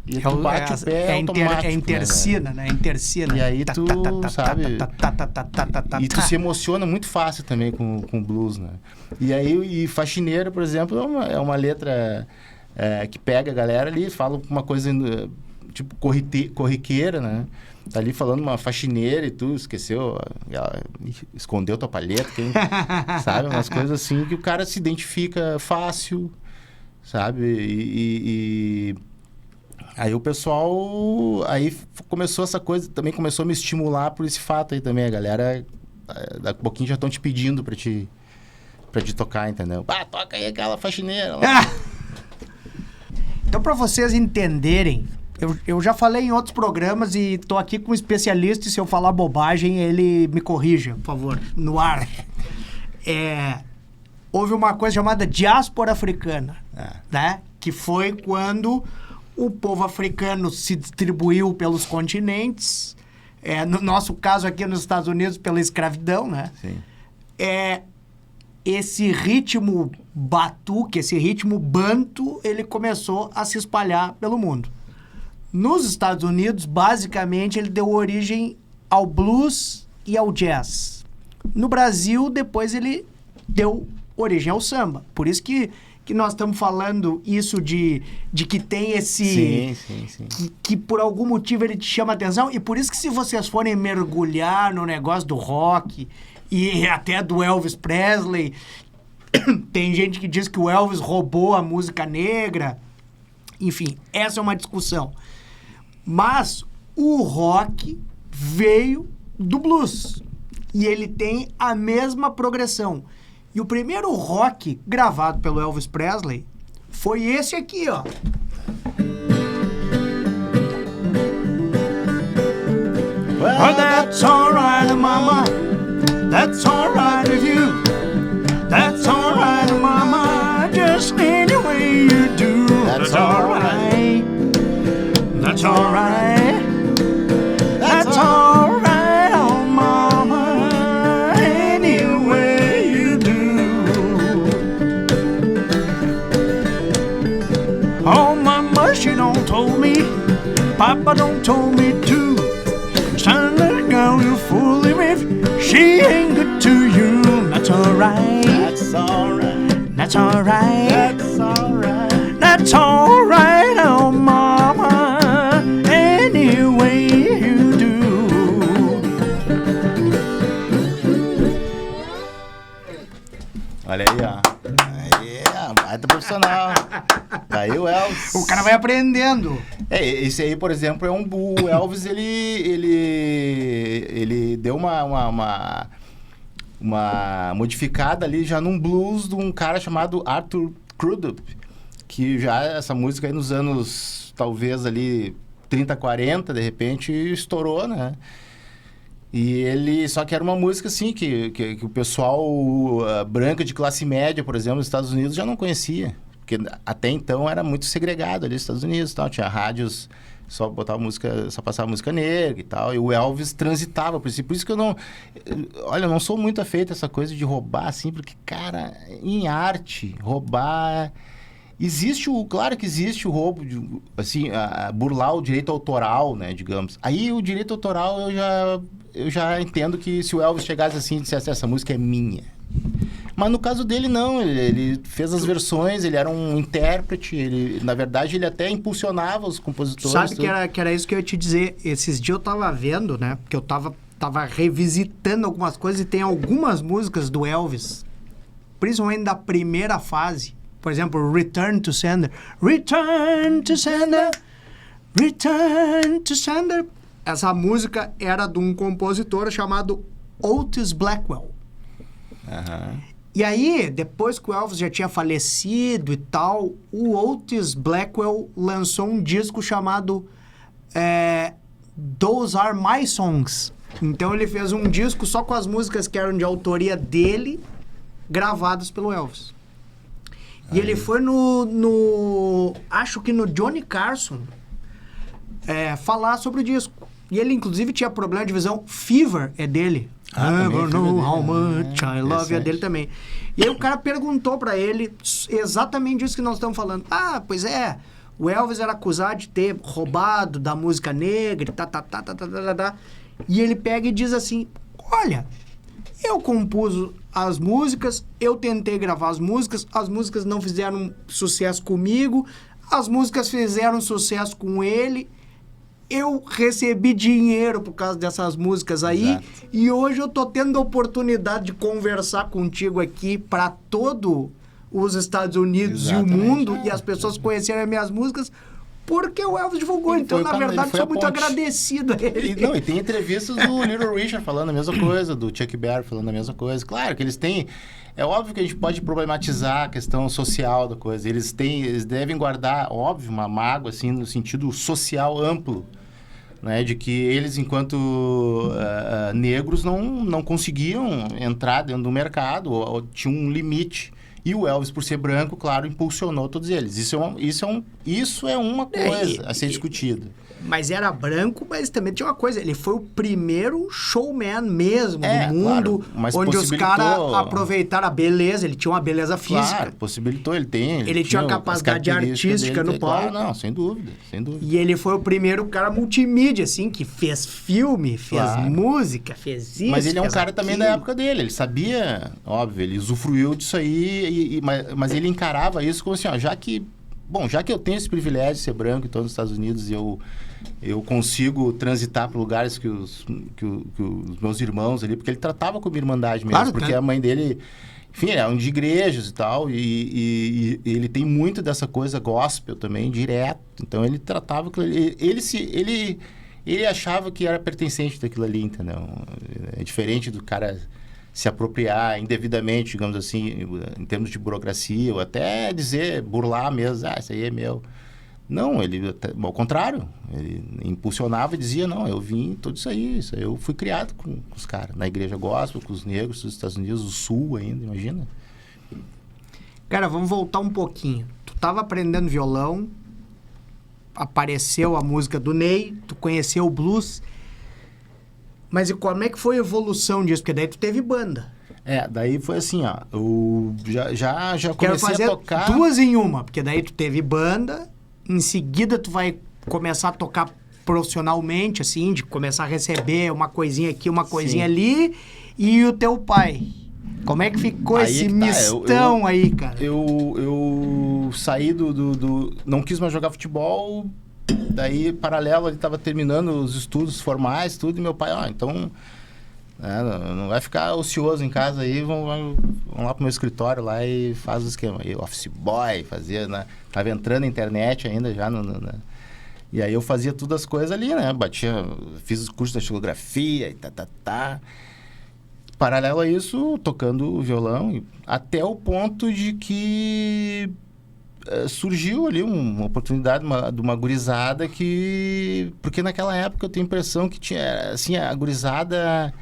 E tu bate o pé automático. É intercina, né? Intercina. E aí tu, sabe... E tu se emociona muito fácil também com o blues, né? E aí, faxineira, por exemplo, é uma letra que pega a galera ali, fala uma coisa tipo corriqueira, né? Tá ali falando uma faxineira e tu esqueceu, escondeu tua palheta, sabe? Umas coisas assim que o cara se identifica fácil, sabe? E aí o pessoal... Aí começou essa coisa, também começou a me estimular por esse fato aí também. A galera, daqui a pouquinho já estão te pedindo pra te tocar, entendeu? Toca aí aquela faxineira lá. Então, pra vocês entenderem, eu já falei em outros programas e tô aqui com um especialista e se eu falar bobagem, ele me corrija, por favor, no ar. Houve uma coisa chamada diáspora africana, né? Que foi quando o povo africano se distribuiu pelos continentes, no nosso caso aqui nos Estados Unidos pela escravidão, né? Sim. Esse ritmo batuque, esse ritmo banto, ele começou a se espalhar pelo mundo. Nos Estados Unidos, basicamente, ele deu origem ao blues e ao jazz. No Brasil, depois ele deu origem ao samba. Por isso que nós estamos falando isso de que tem esse... Sim. Que por algum motivo ele te chama atenção. E por isso que se vocês forem mergulhar no negócio do rock e até do Elvis Presley, tem gente que diz que o Elvis roubou a música negra. Enfim, essa é uma discussão. Mas o rock veio do blues. E ele tem a mesma progressão. E o primeiro rock gravado pelo Elvis Presley foi esse aqui, ó. Well, that's alright, mama. That's alright with you. That's alright, mama. Just any way you do. That's alright. That's alright. That's alright, oh mama. Any way you do. Oh, mama, she don't told me. Papa don't told me too. Son, that girl you fooling with, she ain't good to you. That's alright. That's alright. That's alright. That's alright. That's alright, oh mama. Any way you do. Olha aí, ó. Aí, baita profissional. Aí o Elvis. O cara vai aprendendo. Esse aí, por exemplo, é o Elvis, ele deu uma modificada ali já num blues de um cara chamado Arthur Crudup, que já essa música aí nos anos, talvez ali 30, 40, de repente estourou, né? E ele, só que era uma música assim que o pessoal branco de classe média, por exemplo, nos Estados Unidos já não conhecia. Porque até então era muito segregado ali nos Estados Unidos e tal. Tinha rádios, só botava música, só passava música negra e tal. E o Elvis transitava por isso. Por isso que eu não sou muito afeito a essa coisa de roubar, assim, porque, cara, em arte, roubar... Claro que existe o roubo, assim, burlar o direito autoral, né, digamos. Aí o direito autoral eu já entendo que se o Elvis chegasse assim e dissesse, essa música é minha. Mas no caso dele, não. Ele fez as versões, ele era um intérprete, na verdade, ele até impulsionava os compositores. Sabe que era isso que eu ia te dizer. Esses dias eu tava vendo, né, porque eu tava revisitando algumas coisas e tem algumas músicas do Elvis, principalmente da primeira fase. Por exemplo, Return to Sender. Return to Sender. Return to Sender. Essa música era de um compositor chamado Otis Blackwell. Uhum. E aí, depois que o Elvis já tinha falecido e tal, o Otis Blackwell lançou um disco chamado Those Are My Songs. Então ele fez um disco só com as músicas que eram de autoria dele, gravadas pelo Elvis. E ele foi acho que no Johnny Carson, falar sobre o disco. E ele, inclusive, tinha problema de visão. Fever é dele. Never know how much I love you é dele também. E aí o cara perguntou pra ele exatamente isso que nós estamos falando. Ah, pois é, o Elvis era acusado de ter roubado da música negra e E ele pega e diz assim, olha, eu compus as músicas, eu tentei gravar as músicas não fizeram sucesso comigo, as músicas fizeram sucesso com ele, eu recebi dinheiro por causa dessas músicas aí. Exato. E hoje eu tô tendo a oportunidade de conversar contigo aqui para todo os Estados Unidos. Exatamente. E o mundo, e as pessoas conhecerem as minhas músicas porque o Elvis divulgou. Então, na verdade, sou muito agradecido a ele. E tem entrevistas do Little Richard falando a mesma coisa, do Chuck Berry falando a mesma coisa. Claro que eles têm... É óbvio que a gente pode problematizar a questão social da coisa. Eles devem guardar, óbvio, uma mágoa, assim, no sentido social amplo, né? De que eles, enquanto negros, não conseguiam entrar dentro do mercado, ou tinham um limite. E o Elvis, por ser branco, claro, impulsionou todos eles. Isso é uma coisa a ser discutida. Mas era branco, mas também tinha uma coisa. Ele foi o primeiro showman mesmo do mundo, claro, mas onde os caras aproveitaram a beleza. Ele tinha uma beleza física. Claro, possibilitou, ele tinha uma capacidade artística no palco. Claro, não, sem dúvida. E ele foi o primeiro cara multimídia, assim, que fez filme, fez música, fez isso. Mas ele é um cara também da época dele. Ele sabia, óbvio, ele usufruiu disso aí, mas ele encarava isso como assim, ó, já que eu tenho esse privilégio de ser branco e estou nos Estados Unidos e eu consigo transitar por lugares que os meus irmãos ali, porque ele tratava como irmandade mesmo, claro, porque a mãe dele, enfim, é um de igrejas e tal, e ele tem muito dessa coisa gospel também, direto. Então ele tratava aquilo ali, ele achava que era pertencente daquilo ali, entendeu? É diferente do cara se apropriar indevidamente, digamos assim, em termos de burocracia, ou até burlar mesmo, isso aí é meu. Não, ao contrário, ele impulsionava e dizia, não, eu vim tudo isso aí, eu fui criado com os caras, na igreja gospel, com os negros dos Estados Unidos, do Sul ainda, imagina. Cara, vamos voltar um pouquinho. Tu tava aprendendo violão, apareceu a música do Ney, tu conheceu o blues, mas e como é que foi a evolução disso? Porque daí tu teve banda. Daí foi assim, ó, eu já comecei a tocar... duas em uma, porque daí tu teve banda, em seguida tu vai começar a tocar profissionalmente, assim, de começar a receber uma coisinha aqui, uma coisinha ali, e o teu pai. Como é que ficou esse mistão aí, cara? Eu saí não quis mais jogar futebol, daí, paralelo, ele estava terminando os estudos formais, tudo, e meu pai, então... não vai ficar ocioso em casa aí, vamos lá pro meu escritório lá e faz o esquema. Aí, office boy, fazia, né? Tava entrando na internet ainda já, e aí eu fazia todas as coisas ali, né? Fiz os cursos de xilografia e Paralelo a isso, tocando violão, até o ponto de que surgiu ali uma oportunidade de uma gurizada que... Porque naquela época eu tenho a impressão que tinha, assim, a gurizada...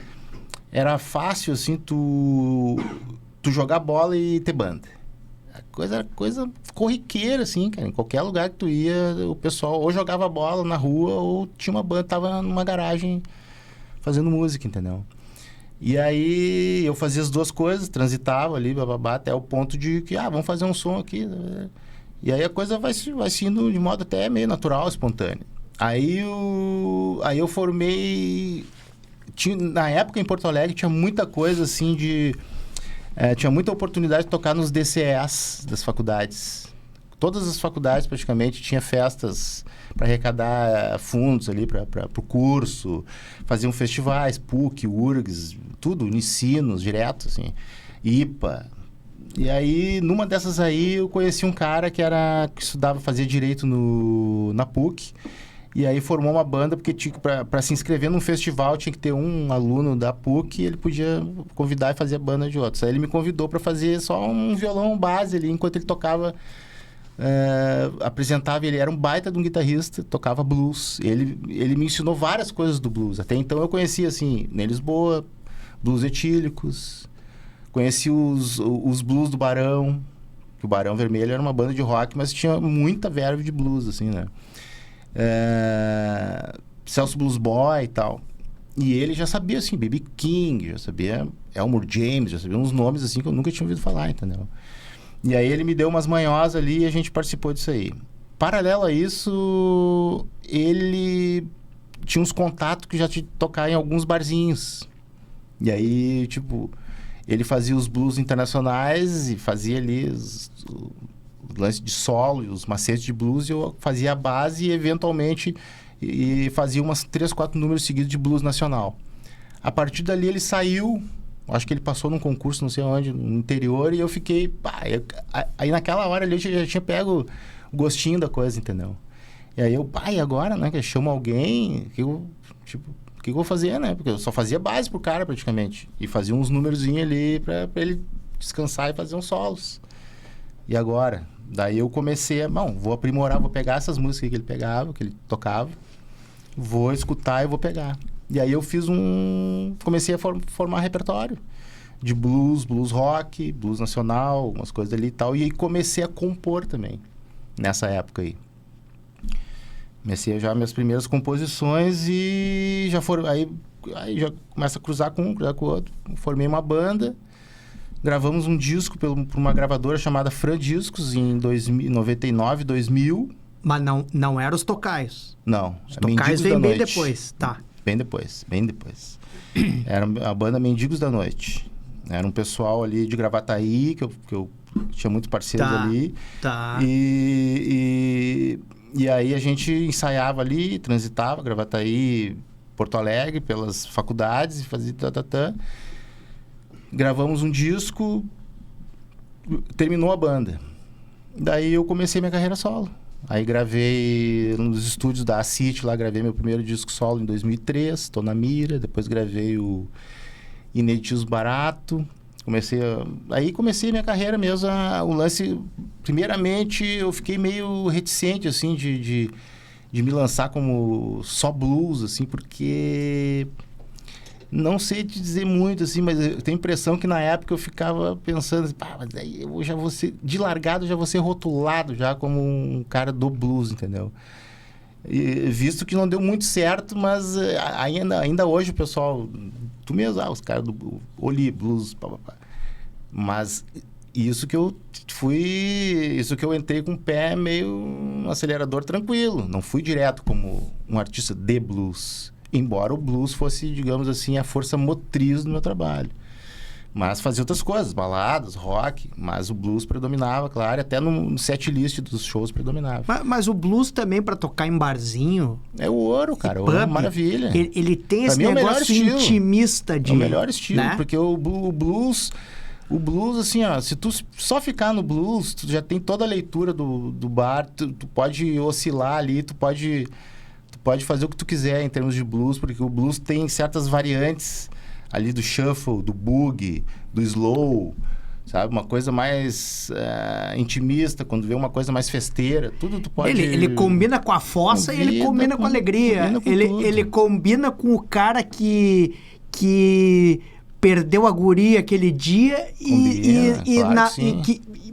Era fácil, assim, tu jogar bola e ter banda. Era coisa corriqueira, assim, cara. Em qualquer lugar que tu ia, o pessoal ou jogava bola na rua ou tinha uma banda, tava numa garagem fazendo música, entendeu? E aí eu fazia as duas coisas, transitava ali, bababá, até o ponto de que, vamos fazer um som aqui. E aí a coisa vai se indo de modo até meio natural, espontâneo. Aí eu formei... Na época, em Porto Alegre, tinha muita coisa, assim, tinha muita oportunidade de tocar nos DCEs das faculdades. Todas as faculdades, praticamente, tinha festas para arrecadar fundos ali para o curso. Faziam festivais, PUC, URGS, tudo, Unicinos, direto, assim. IPA. E aí, numa dessas aí, eu conheci um cara que fazia direito na PUC. E aí formou uma banda, porque para se inscrever num festival tinha que ter um aluno da PUC e ele podia convidar e fazer a banda de outros. Aí ele me convidou para fazer só um violão base ali, enquanto ele tocava, apresentava. Ele era um baita de um guitarrista, tocava blues. Ele me ensinou várias coisas do blues. Até então eu conhecia, assim, Ney Lisboa, blues etílicos, conheci os blues do Barão, que o Barão Vermelho era uma banda de rock, mas tinha muita verve de blues, assim, né? Celso Blues Boy e tal. E ele já sabia, assim, B.B. King, já sabia Elmore James, já sabia uns nomes, assim, que eu nunca tinha ouvido falar, entendeu? E aí ele me deu umas manhosas ali e a gente participou disso aí. Paralelo a isso, ele tinha uns contatos que já tinha que tocar em alguns barzinhos. E aí, tipo, ele fazia os blues internacionais e fazia ali os lance de solo e os macetes de blues, eu fazia a base e eventualmente fazia umas 3, 4 números seguidos de blues nacional. A partir dali ele saiu, acho que ele passou num concurso, não sei onde, no interior, e eu fiquei... aí naquela hora ali eu já tinha pego o gostinho da coisa, entendeu? E aí eu, agora, né, que eu chamo alguém, o que eu vou fazer, né? Porque eu só fazia base pro cara, praticamente. E fazia uns númerozinhos ali pra ele descansar e fazer uns solos. E agora? Daí eu comecei vou aprimorar, vou pegar essas músicas que ele pegava, que ele tocava, vou escutar e vou pegar. E aí eu comecei a formar repertório. de blues, blues rock, blues nacional, umas coisas ali e tal. E aí comecei a compor também, nessa época aí. Comecei já minhas primeiras composições e já foram... Aí já começa a cruzar com um, cruzar com o outro. Formei uma banda, gravamos um disco por uma gravadora chamada Fran Discos em 99, 2000. Mas não eram os Tocaios. Não. Os Tocaios vem bem depois, tá. Bem depois. Era a banda Mendigos da Noite. Era um pessoal ali de Gravataí, que eu tinha muitos parceiros ali. Tá. E aí a gente ensaiava ali, transitava, Gravataí, Porto Alegre, pelas faculdades, e fazia Gravamos um disco, terminou a banda. Daí eu comecei minha carreira solo. Aí gravei nos estúdios da City, lá gravei meu primeiro disco solo em 2003, Tô na Mira. Depois gravei o Ineditismo Barato. Aí comecei minha carreira mesmo, o lance... Primeiramente, eu fiquei meio reticente, assim, de me lançar como só blues, assim, porque... Não sei te dizer muito, assim, mas eu tenho a impressão que na época eu ficava pensando, assim, mas aí eu já vou ser... De largado, já vou ser rotulado já como um cara do blues, entendeu? E, visto que não deu muito certo, mas ainda hoje o pessoal... Tu mesmo, os caras do Oli, blues, papapá. Mas isso que eu entrei com o pé meio um acelerador tranquilo. Não fui direto como um artista de blues. Embora o blues fosse, digamos assim, a força motriz do meu trabalho. Mas fazia outras coisas, baladas, rock. Mas o blues predominava, claro. Até no set list dos shows predominava. Mas o blues também, pra tocar em barzinho... É o ouro, cara. O ouro é uma maravilha. Ele tem esse negócio intimista de... É o melhor estilo, né? porque o blues... O blues, assim, ó, se tu só ficar no blues, tu já tem toda a leitura do bar, tu pode oscilar ali, tu pode fazer o que tu quiser em termos de blues, porque o blues tem certas variantes ali do shuffle, do boogie, do slow, sabe? Uma coisa mais intimista, quando vê uma coisa mais festeira, tudo tu pode... Ele combina com a fossa e ele combina com a alegria. Ele combina com o cara que perdeu a guria aquele dia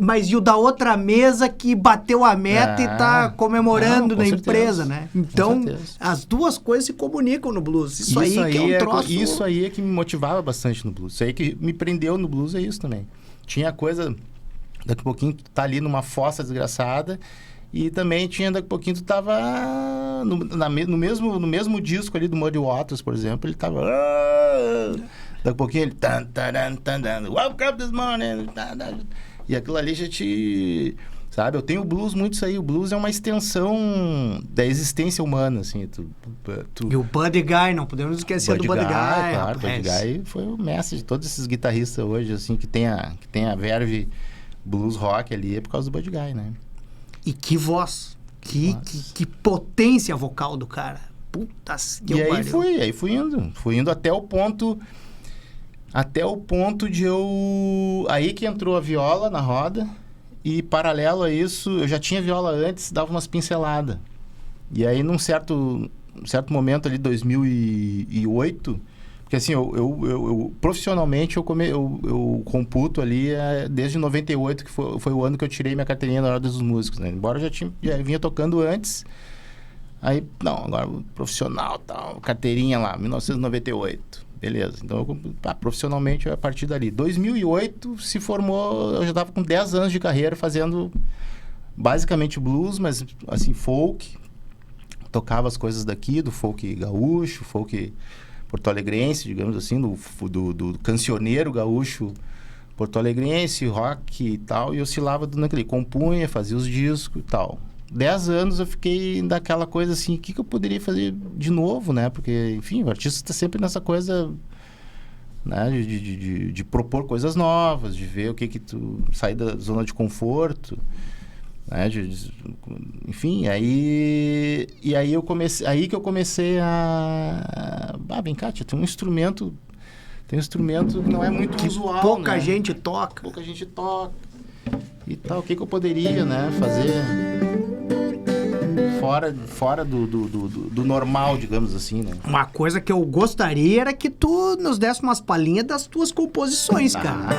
mas e o da outra mesa que bateu a meta e tá comemorando na empresa, né? Então, as duas coisas se comunicam no blues. Isso aí que é um troço... Isso aí é que me motivava bastante no blues. Isso aí que me prendeu no blues, é isso também. Tinha coisa... Daqui a pouquinho tu tá ali numa fossa desgraçada e também tinha daqui a pouquinho tu tava no mesmo disco ali do Muddy Waters, por exemplo, ele tava... Daqui a pouquinho ele... Woke up this morning. E aquilo ali já te... Sabe? Eu tenho o blues muito isso aí. O blues é uma extensão da existência humana, assim. E o Buddy Guy, não podemos esquecer do Buddy Guy. Claro, o Buddy Guy foi o mestre de todos esses guitarristas hoje, assim, que tem a verve blues rock ali, é por causa do Buddy Guy, né? E que voz. Que potência vocal do cara. Puta que E aí fui indo até o ponto de eu... Aí que entrou a viola na roda. E paralelo a isso, eu já tinha viola antes, dava umas pinceladas. E aí, num certo momento ali, 2008... Porque assim, eu profissionalmente, eu computo ali desde 98, que foi o ano que eu tirei minha carteirinha na Ordem dos Músicos, né? Embora eu já vinha tocando antes. Aí, não, agora profissional, tal, carteirinha lá, 1998. Beleza, então profissionalmente a partir dali. 2008 se formou, eu já estava com 10 anos de carreira fazendo basicamente blues, mas assim, folk. Tocava as coisas daqui, do folk gaúcho, folk porto-alegrense, digamos assim, do cancioneiro gaúcho porto-alegrense, rock e tal, e oscilava naquele, compunha, fazia os discos e tal. 10 anos eu fiquei naquela coisa assim, o que eu poderia fazer de novo, né? Porque, enfim, o artista está sempre nessa coisa, né? De propor coisas novas, de ver o que tu... sair da zona de conforto, né? Enfim, aí que eu comecei a... vem cá, tia, tem um instrumento que não é muito usual, pouca né? gente toca. Pouca gente toca e tal. O que eu poderia, né, fazer? fora do normal, digamos assim, né? Uma coisa que eu gostaria era que tu nos desse umas palhinhas das tuas composições, cara.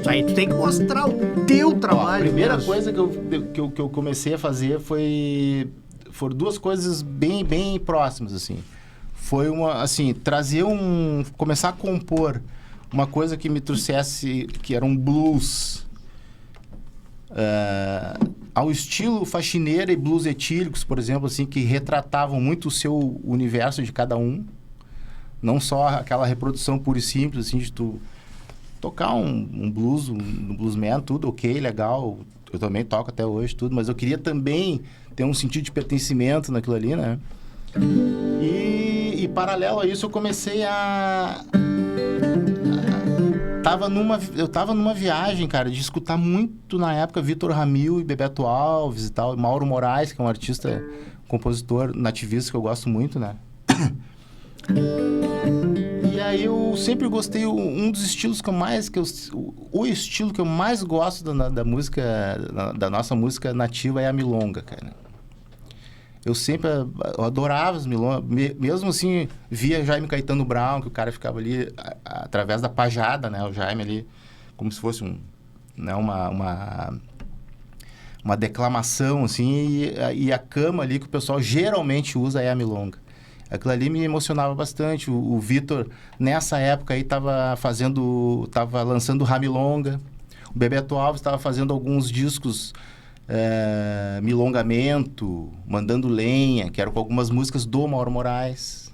Isso aí tu tem que mostrar o teu trabalho. Ó, a primeira mesmo. coisa que eu comecei a fazer foram duas coisas bem próximas, assim. Foi começar a compor uma coisa que me trouxesse, que era um blues ao estilo Faxineira e Blues Etílicos, por exemplo, assim, que retratavam muito o seu universo de cada um. Não só aquela reprodução pura e simples, assim, de tu tocar um blues, um bluesman, tudo ok, legal. Eu também toco até hoje, tudo. Mas eu queria também ter um sentido de pertencimento naquilo ali, né? E paralelo a isso, eu comecei eu tava numa viagem, cara, de escutar muito na época Vitor Ramil e Bebeto Alves e tal, e Mauro Moraes, que é um artista, compositor nativista que eu gosto muito, né? E aí eu sempre gostei, um dos estilos o estilo que eu mais gosto da música, da nossa música nativa é a milonga, cara. Eu adorava as milongas, mesmo assim, via Jaime Caetano Brown, que o cara ficava ali através da pajada, né? O Jaime ali, como se fosse uma declamação, assim, e a cama ali que o pessoal geralmente usa é a milonga. Aquilo ali me emocionava bastante. O Vitor, nessa época aí, tava lançando Ramilonga. O Bebeto Alves estava fazendo alguns discos... Milongamento, Mandando Lenha, que eram com algumas músicas do Mauro Moraes.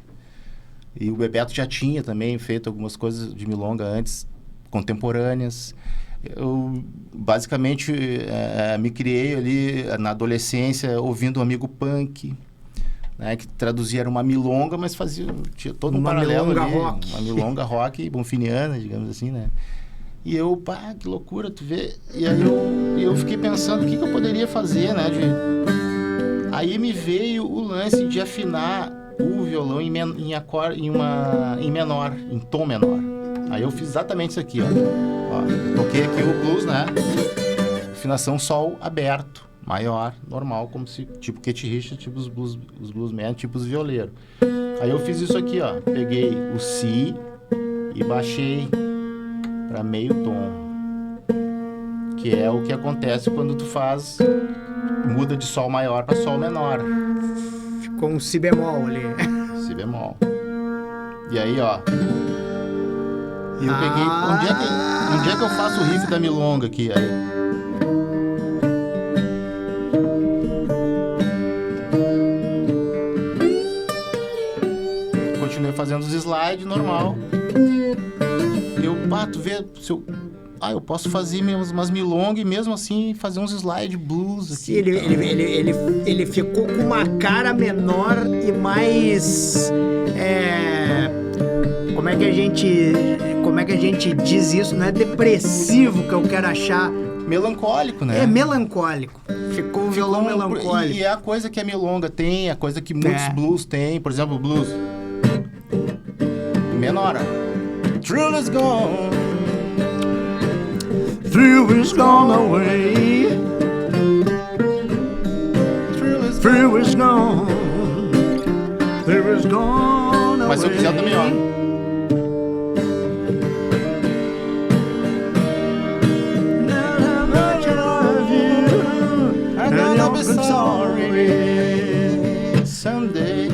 E o Bebeto já tinha também feito algumas coisas de milonga antes, contemporâneas. Eu, basicamente, me criei ali na adolescência ouvindo um amigo punk, né, que traduzia uma milonga, mas tinha todo um paralelo ali. Uma milonga rock bonfiniana, digamos assim, né? E eu, que loucura, tu vê. E aí eu fiquei pensando o que eu poderia fazer, né? Aí me veio o lance de afinar o violão em menor, em tom menor. Aí eu fiz exatamente isso aqui, ó. Toquei aqui o blues, né? Afinação sol aberto, maior, normal, como se, tipo Keith Richards, tipo os bluesmen, tipo os violeiros. Aí eu fiz isso aqui, ó. Peguei o si e baixei para meio tom, que é o que acontece quando tu muda de sol maior para sol menor. Ficou um si bemol ali. Si bemol. E aí, ó. E eu peguei. Onde é que eu faço o riff da milonga aqui? Aí. Continuei fazendo os slides normal. Tu vê, eu posso fazer umas milongas e mesmo assim fazer uns slide blues aqui. Ele ficou com uma cara menor e mais... Como é que a gente diz isso? Não é depressivo que eu quero achar. Melancólico, né? É melancólico. Ficou um violão melancólico. E é a coisa que a milonga tem, a coisa que muitos blues têm. Por exemplo, o blues menor, ó. Thrill is gone. Thrill is gone away. Thrill is gone. Thrill is gone away. Mas se eu quiser também, ó. I'm gonna be sorry someday.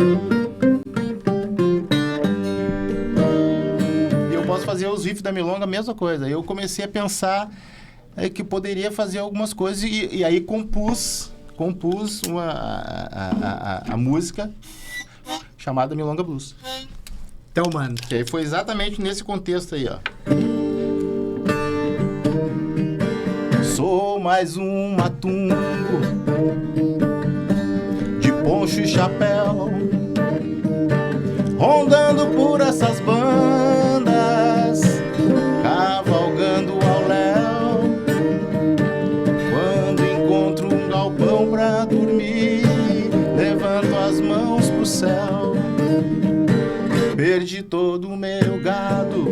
Fazer os riffs da milonga, a mesma coisa. Eu comecei a pensar que poderia fazer algumas coisas e aí compus a música chamada Milonga Blues. Então, mano. Que aí foi exatamente nesse contexto aí, ó. Sou mais um matungo de poncho e chapéu, rondando por essas bandas, cavalgando ao léu. Quando encontro um galpão pra dormir, levanto as mãos pro céu. Perdi todo o meu gado,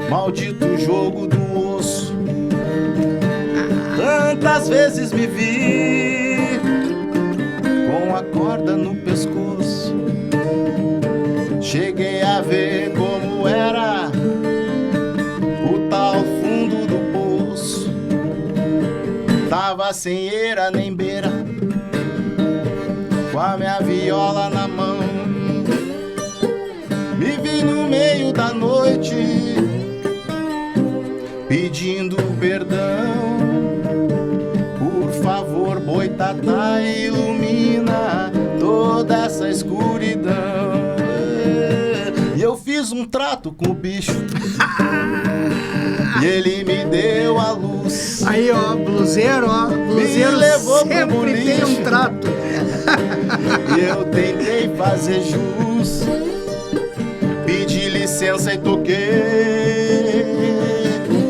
maldito jogo do osso. Tantas vezes me vi com a corda no pescoço. Cheguei a ver como era o tal fundo do poço. Tava sem eira nem beira, com a minha viola na mão. Me vi no meio da noite, pedindo perdão. Por favor, Boitatá, ilumina toda essa escuridão. E eu fiz um trato com o bicho e ele me deu a luz. Aí, ó, bluseiro, Me levou pro sempre boliche. tem um trato. E eu tentei fazer jus, pedi licença e toquei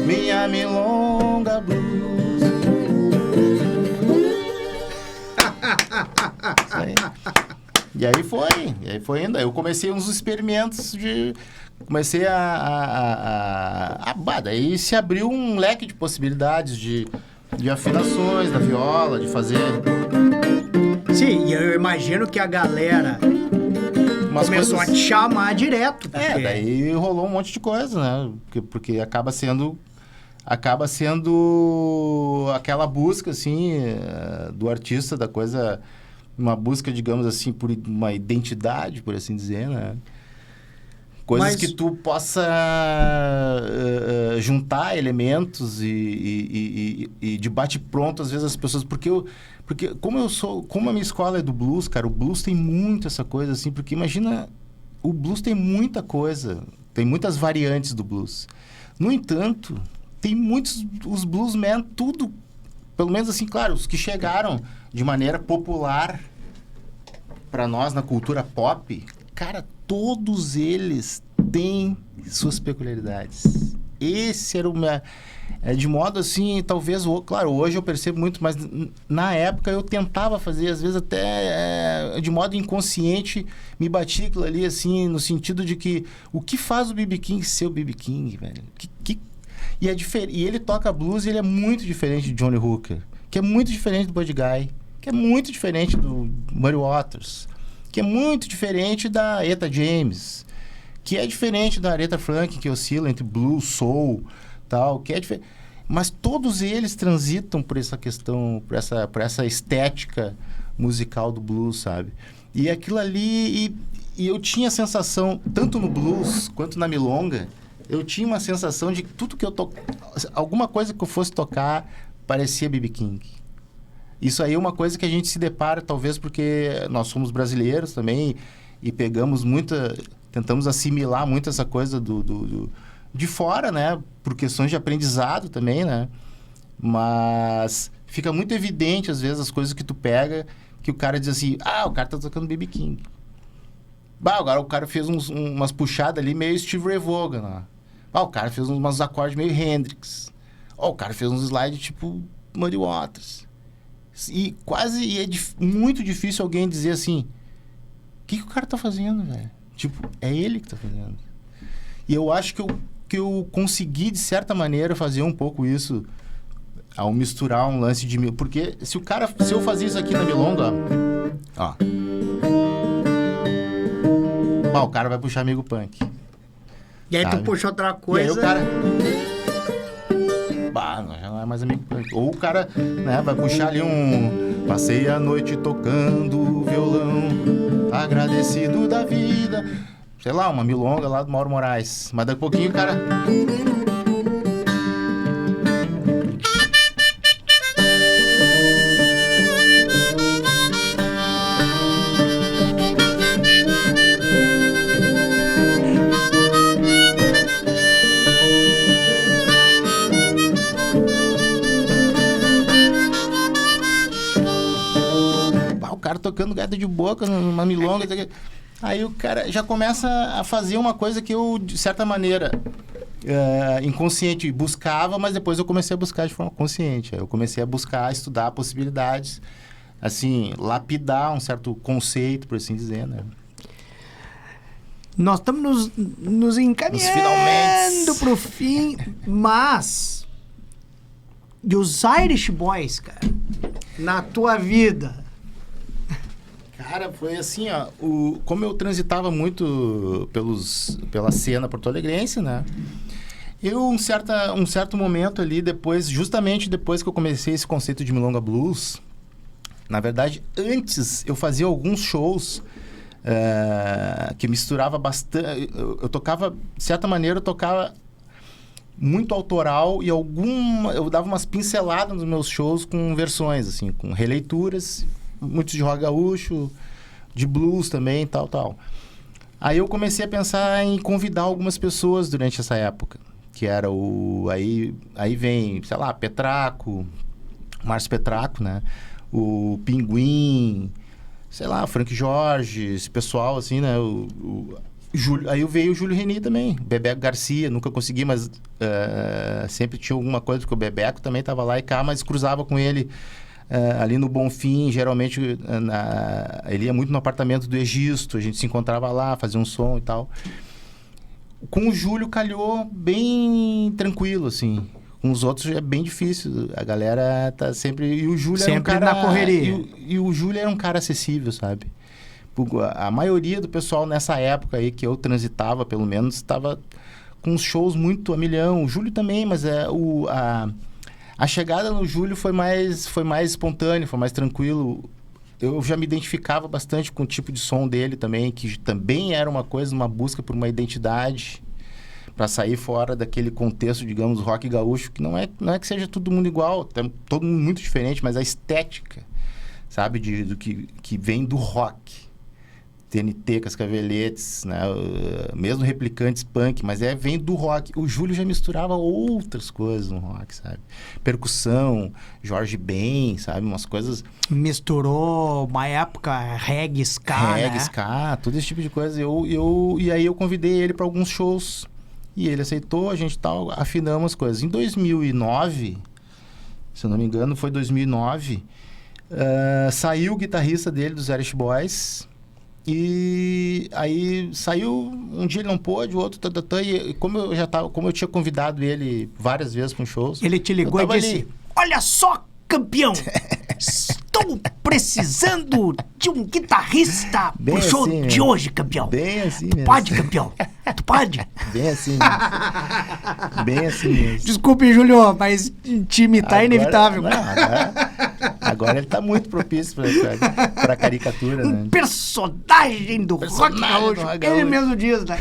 minha milonga blues. Isso aí. E aí foi indo. Aí eu comecei uns experimentos de... Comecei daí se abriu um leque de possibilidades de afinações da viola, de fazer... Sim, e eu imagino que a galera começou a te chamar direto. Porque... daí rolou um monte de coisa, né? Porque acaba sendo aquela busca, assim, do artista, da coisa... Uma busca, digamos assim, por uma identidade, por assim dizer, né? Coisas que tu possa juntar elementos e de bate-pronto, às vezes, as pessoas... Porque como a minha escola é do blues, cara, o blues tem muito essa coisa, assim, porque imagina, o blues tem muita coisa, tem muitas variantes do blues. No entanto, tem muitos, os bluesmen, tudo, pelo menos assim, claro, os que chegaram de maneira popular para nós na cultura pop, cara, todos eles têm suas peculiaridades. Esse era o meu... de modo assim, talvez... Claro, hoje eu percebo muito, mas na época eu tentava fazer, às vezes até de modo inconsciente, me batia aquilo ali, assim, no sentido de que o que faz o B.B. King ser o B.B. King, velho? E ele toca blues e ele é muito diferente de Johnny Hooker, que é muito diferente do Buddy Guy, que é muito diferente do Muddy Waters, que é muito diferente da Etta James, que é diferente da Aretha Franklin, que oscila entre blues, soul, tal, que é diferente. Mas todos eles transitam por essa questão, por essa estética musical do blues, sabe? E aquilo ali... E eu tinha a sensação, tanto no blues quanto na milonga, eu tinha uma sensação de que tudo que eu alguma coisa que eu fosse tocar parecia B.B. King. Isso aí é uma coisa que a gente se depara, talvez porque nós somos brasileiros também e tentamos assimilar muito essa coisa de fora, né? Por questões de aprendizado também, né? Mas fica muito evidente, às vezes, as coisas que tu pega, que o cara diz assim, o cara tá tocando B.B. King. Agora o cara fez umas puxadas ali meio Steve Ray Vaughan, né? O cara fez uns acordes meio Hendrix. O cara fez uns slides tipo Muddy Waters. E é muito difícil alguém dizer assim, o que o cara tá fazendo, velho? Tipo, é ele que tá fazendo. E eu acho que eu consegui, de certa maneira, fazer um pouco isso ao misturar um lance de... Porque se eu fazia isso aqui na milonga, ó. O cara vai puxar amigo punk. E aí, sabe? Tu puxa outra coisa... E aí o cara... já não é mais amigo punk. Ou o cara, né, vai puxar ali Passei a noite tocando violão, agradecido da vida. Sei lá, uma milonga lá do Mauro Moraes. Mas daqui a pouquinho o cara... tocando gaita de boca numa milonga. Aí o cara já começa a fazer uma coisa que eu, de certa maneira, inconsciente, buscava, mas depois eu comecei a buscar de forma consciente. Aí eu comecei a buscar, estudar possibilidades, assim, lapidar um certo conceito, por assim dizer, né? Nós estamos nos encaminhando pro fim, mas... E os Irish Boys, cara, na tua vida... Cara, foi assim, ó, como eu transitava muito pela cena porto-alegrense, né? Um certo momento ali, justamente depois que eu comecei esse conceito de Milonga Blues, na verdade, antes eu fazia alguns shows que misturava bastante. Eu tocava, de certa maneira, eu tocava muito autoral e eu dava umas pinceladas nos meus shows com versões, assim, com releituras, muitos de rock gaúcho, de blues também, tal. Aí eu comecei a pensar em convidar algumas pessoas durante essa época, que era aí vem, sei lá, Petraco, Márcio Petraco, né? O Pinguim, sei lá, Frank Jorge, esse pessoal, assim, né? Aí veio o Júlio Reni também, Bebeco Garcia, nunca consegui, mas sempre tinha alguma coisa, porque o Bebeco também estava lá e cá, mas cruzava com ele ali no Bonfim, geralmente ele ia muito no apartamento do Egisto, a gente se encontrava lá, fazia um som e tal. Com o Júlio calhou bem tranquilo, assim. Com os outros é bem difícil. A galera tá sempre... E o Júlio sempre era um cara... na correria. E o Júlio era um cara acessível, sabe? A maioria do pessoal nessa época aí que eu transitava, pelo menos, estava com uns shows muito a milhão. O Júlio também, mas a chegada no Júlio foi mais espontânea, foi mais tranquilo. Eu já me identificava bastante com o tipo de som dele também, que também era uma busca por uma identidade, para sair fora daquele contexto, digamos, rock gaúcho, que não é que seja todo mundo igual, todo mundo muito diferente, mas a estética, sabe, do que vem do rock. TNT, Cascaveletes, né? Mesmo Replicantes, punk, mas vem do rock. O Júlio já misturava outras coisas no rock, sabe? Percussão, Jorge Ben, sabe? Umas coisas... Misturou uma época reggae, ska, reggae, né? ska, todo esse tipo de coisa. E aí eu convidei ele para alguns shows e ele aceitou, a gente afinamos as coisas. Em 2009, se eu não me engano, foi 2009, saiu o guitarrista dele, dos Irish Boys... E aí saiu, um dia ele não pôde, o outro, e como eu tinha convidado ele várias vezes para shows... Ele te ligou e disse, ali. Olha só, campeão, estou precisando de um guitarrista pro show assim, de hoje, campeão. Bem assim tu mesmo. Pode, campeão? Tu pode? Bem assim mesmo. Bem assim mesmo. Desculpe, Júlio, mas te imitar é inevitável. Não, agora ele tá muito propício pra caricatura, né? Personagem do rock gaúcho. Ele mesmo diz, né?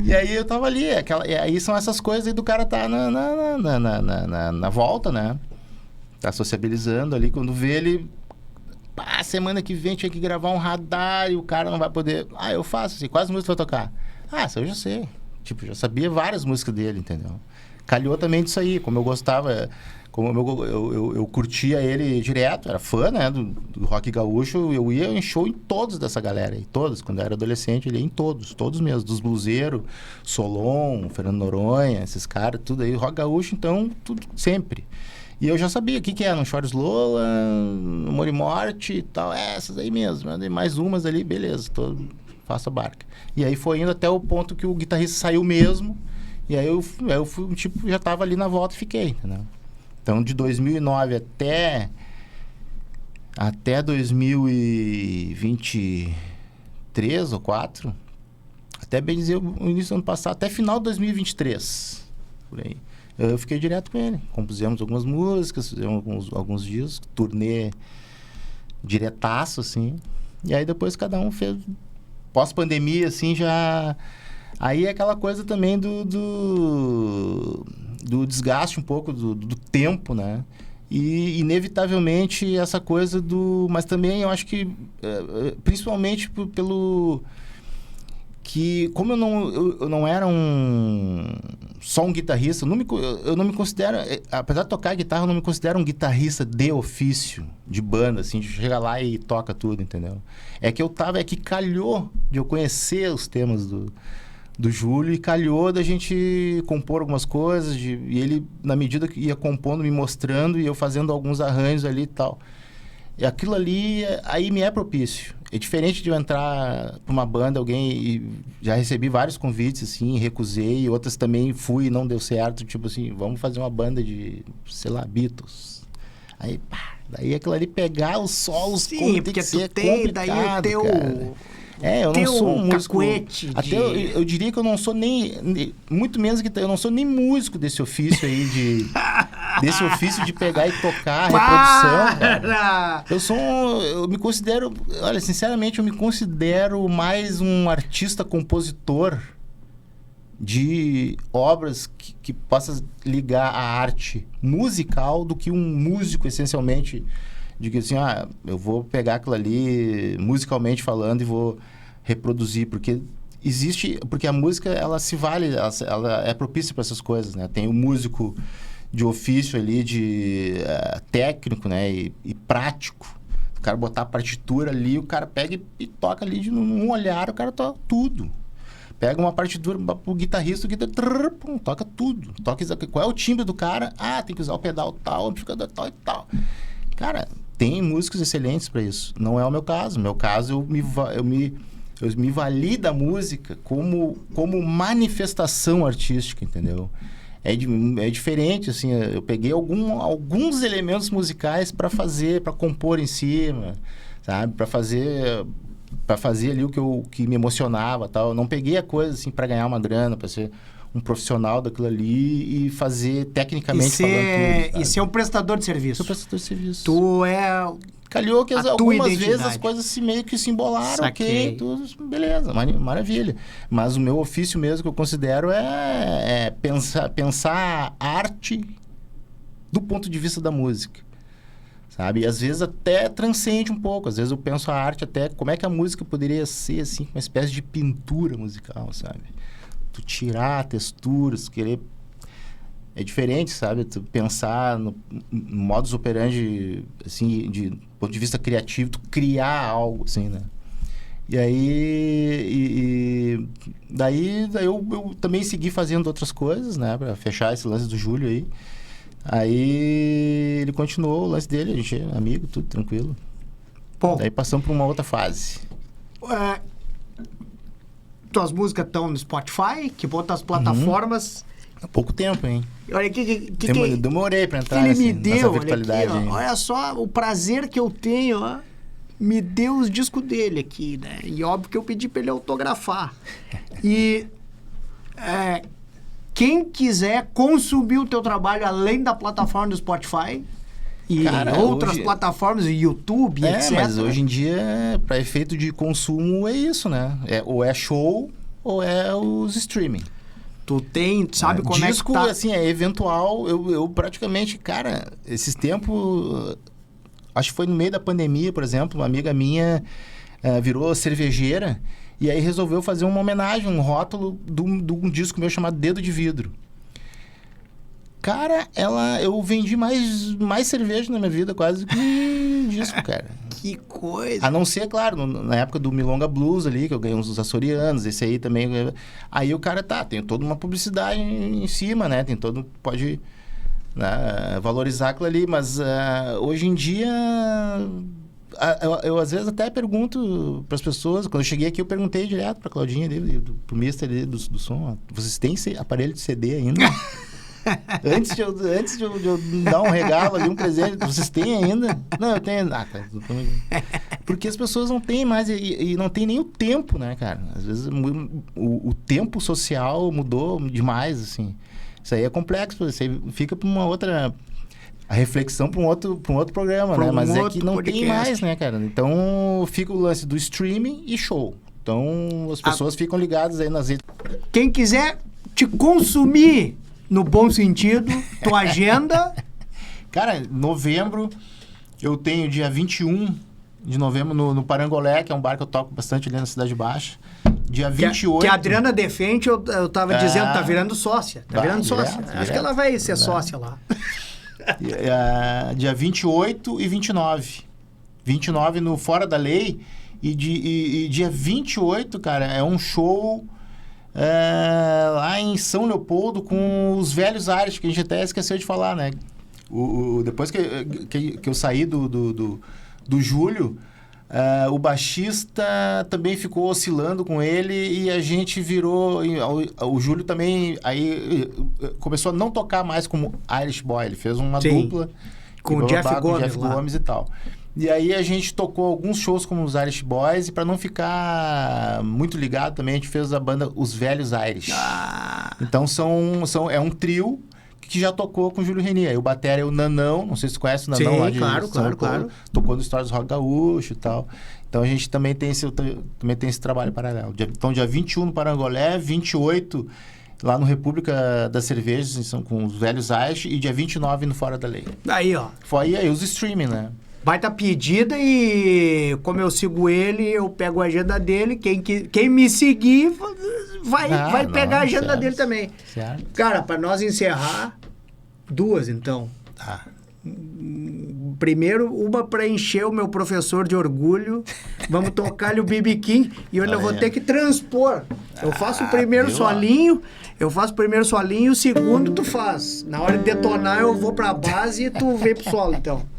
E aí eu tava ali, e aí são essas coisas aí do cara tá na volta, né? Tá sociabilizando ali, quando vê ele... semana que vem tinha que gravar um radar e o cara não vai poder... eu faço assim, quais músicas vai tocar? Isso eu já sei. Tipo, já sabia várias músicas dele, entendeu? Calhou também disso aí, como eu gostava... Como eu curtia ele direto, era fã, né, do rock gaúcho, eu ia em show em todos dessa galera aí, todos, quando eu era adolescente, eu ia em todos mesmo, dos bluseiros, Solon, Fernando Noronha, esses caras, tudo aí, rock gaúcho, então, tudo, sempre. E eu já sabia o que era, no Chores Lola, no Amor e Morte e tal, essas aí mesmo, mais umas ali, beleza, faço a barca. E aí foi indo até o ponto que o guitarrista saiu mesmo, e aí eu fui, tipo, já tava ali na volta e fiquei, entendeu? Então, de 2009 até 2023 ou 4, até bem dizer o início do ano passado, até final de 2023, por aí. Eu fiquei direto com ele. Compusemos algumas músicas, fizemos alguns dias, turnê diretaço, assim. E aí depois cada um fez... Pós-pandemia, assim, já... Aí é aquela coisa também do desgaste um pouco do tempo, né? E, inevitavelmente, essa coisa do... Mas também eu acho que, principalmente pelo... que como eu não era só um guitarrista, eu não me considero... Apesar de tocar guitarra, eu não me considero um guitarrista de ofício, de banda, assim, de chegar lá e toca tudo, entendeu? É que calhou de eu conhecer os temas do Júlio e calhou da gente compor algumas coisas, e ele, na medida que ia compondo, me mostrando e eu fazendo alguns arranjos ali e tal. E aquilo ali, aí me é propício. É diferente de eu entrar pra uma banda, e já recebi vários convites, assim, recusei, outras também fui e não deu certo, tipo assim, vamos fazer uma banda de, sei lá, Beatles. Aí, pá, daí aquilo ali pegar os solos, Sim, como tem porque que ser tu tem daí o complicado, teu... cara. Eu não sou um músico... cacuete Até eu diria que eu não sou nem... Muito menos que... Eu não sou nem músico desse ofício aí de... desse ofício de pegar e tocar a reprodução, cara. Eu me considero... Olha, sinceramente, eu me considero mais um artista-compositor de obras que possa ligar a arte musical do que um músico, essencialmente... De que assim, eu vou pegar aquilo ali, musicalmente falando, e vou reproduzir, porque a música, ela se vale, ela é propícia para essas coisas, né? Tem o músico de ofício ali, de técnico, né? E prático. O cara botar a partitura ali, o cara pega e toca ali, num olhar, o cara toca tudo. Pega uma partitura pro guitarrista, toca tudo. Qual é o timbre do cara? Tem que usar o pedal tal, o amplificador tal e tal. Cara, tem músicos excelentes para isso. Não é o meu caso. No meu caso, eu me vali da música como manifestação artística, entendeu? É diferente, assim. Eu peguei alguns elementos musicais para compor em cima, sabe? Para fazer ali o que me emocionava, tal. Eu não peguei a coisa assim para ganhar uma grana, para ser um profissional daquilo ali e fazer tecnicamente falando tudo. E ser um prestador de serviço. Sou prestador de serviço. Tu é... Calhou que algumas vezes as coisas meio que se embolaram, Saquei. ok, tudo, beleza, maravilha. Mas o meu ofício mesmo que eu considero é pensar a arte do ponto de vista da música, sabe? E às vezes até transcende um pouco, às vezes eu penso a arte até, como é que a música poderia ser, assim, uma espécie de pintura musical, sabe? Tu tirar texturas, querer... É diferente, sabe? Tu pensar no modus operandi, assim, de ponto de vista criativo, tu criar algo, assim, né? E aí... Daí eu também segui fazendo outras coisas, né? Pra fechar esse lance do Júlio aí. Aí ele continuou o lance dele, a gente é amigo, tudo tranquilo. Bom, Daí passamos por uma outra fase. Tuas músicas estão no Spotify, que bom as plataformas. Há pouco tempo, hein? Olha Demorei pra entrar ele me nessa deu, virtualidade. olha, aqui, olha só o prazer que eu tenho, ó. Me deu os discos dele aqui, né? E óbvio que eu pedi pra ele autografar. E quem quiser consumir o teu trabalho além da plataforma do Spotify e outras plataformas, YouTube, etc. Mas hoje em dia, para efeito de consumo, é isso, né? Ou é show ou é os streaming. Tu sabe como disco, é que tá? assim, é eventual. Eu praticamente, cara, esses tempos... Acho que foi no meio da pandemia, por exemplo, uma amiga minha virou cervejeira e aí resolveu fazer uma homenagem, um rótulo de um disco meu chamado Dedo de Vidro. Cara, eu vendi mais cerveja na minha vida quase que disco, cara. Que coisa! A não ser, claro, na época do Milonga Blues ali, que eu ganhei uns açorianos, esse aí também. Aí o cara tem toda uma publicidade em cima, né? Tem todo... Pode valorizar aquilo ali, mas hoje em dia... Eu às vezes até pergunto para as pessoas, quando eu cheguei aqui eu perguntei direto para a Claudinha, pro mister do som, vocês têm aparelho de CD ainda? Antes de eu dar um regalo ali, um presente, vocês têm ainda? Não, eu tenho. Porque as pessoas não têm mais e não tem nem o tempo, né, cara? Às vezes o tempo social mudou demais, assim. Isso aí é complexo, isso aí fica para uma outra... A reflexão para um outro programa, né? Mas é que não tem mais, né, cara? Então, fica o lance do streaming e show. Então, as pessoas ficam ligadas aí nas redes. Quem quiser te consumir, no bom sentido, tua agenda... Cara, novembro, eu tenho dia 21 de novembro no Parangolé, que é um bar que eu toco bastante ali na Cidade Baixa. Dia 28... Que a Adriana defende, eu tava dizendo, tá virando sócia. Tá virando sócia. Acho que ela vai ser sócia lá. Dia 28 e 29. 29 no Fora da Lei. E dia 28, cara, é um show lá em São Leopoldo com os velhos Ares, que a gente até esqueceu de falar, né? Depois que eu saí do Júlio, o baixista também ficou oscilando com ele e a gente virou... O Júlio também aí começou a não tocar mais como Irish Boy. Ele fez uma dupla Com o Jeff com o Gomes Jeff lá. Gomes e tal. E aí a gente tocou alguns shows como os Irish Boys, e pra não ficar muito ligado também, a gente fez a banda Os Velhos Irish. Então é um trio que já tocou com o Júlio Renier. Aí o batera é o Nanão, não sei se tu conhece o Nanão. Sim, lá de claro, São Paulo. claro. Tocou no Histórias do Rock Gaúcho e tal. Então a gente também tem esse trabalho paralelo. Então dia 21 no Parangolé, 28 lá no República das Cervejas, são com os Velhos Irish, e dia 29 no Fora da Lei. Aí, ó. Foi aí os streaming, né? Baita pedida e como eu sigo ele, eu pego a agenda dele. Quem me seguir vai pegar a agenda dele também. Certo. Cara, para nós encerrar, 2 então. Tá. Primeiro, uma para encher o meu professor de orgulho. Vamos tocar-lhe o B.B. King e eu ainda vou ter que transpor. Eu faço o primeiro solinho, o segundo tu faz. Na hora de detonar eu vou pra base e tu vem pro solo, então.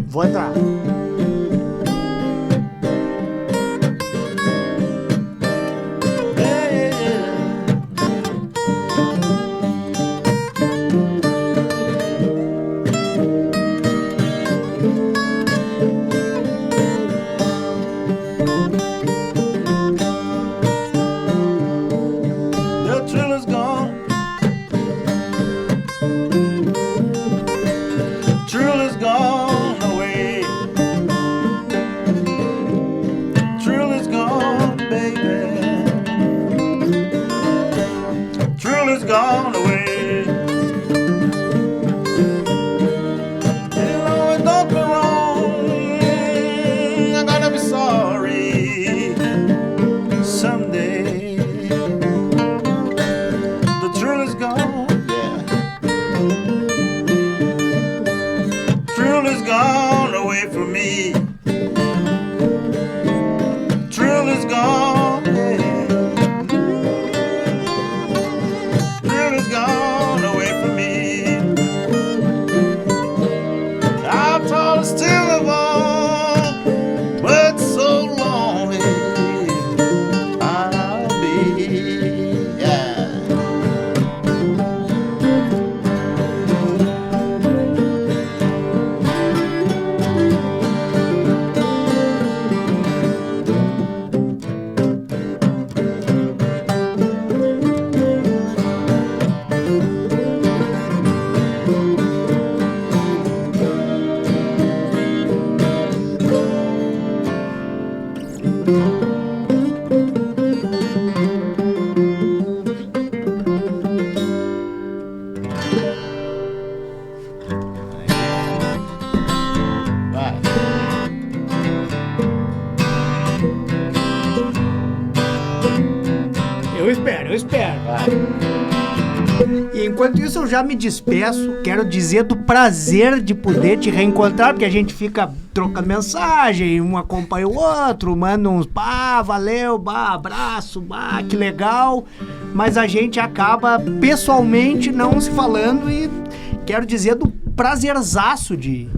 Vou entrar. The thrill is gone. Thrill is gone away. Thrill is gone, baby. Thrill is gone away. You know it don't be wrong. I gotta be sorry someday. The thrill is gone, yeah. Thrill is gone away from me. Thrill is gone, yeah. Thrill is gone away from me. I've taught still of all, but so lonely I'll be, yeah. Vai. Eu espero. Vai. E enquanto isso eu já me despeço, quero dizer do prazer de poder te reencontrar, porque a gente fica trocando mensagem, um acompanha o outro, manda uns, valeu, abraço, que legal, mas a gente acaba pessoalmente não se falando e quero dizer do prazerzaço de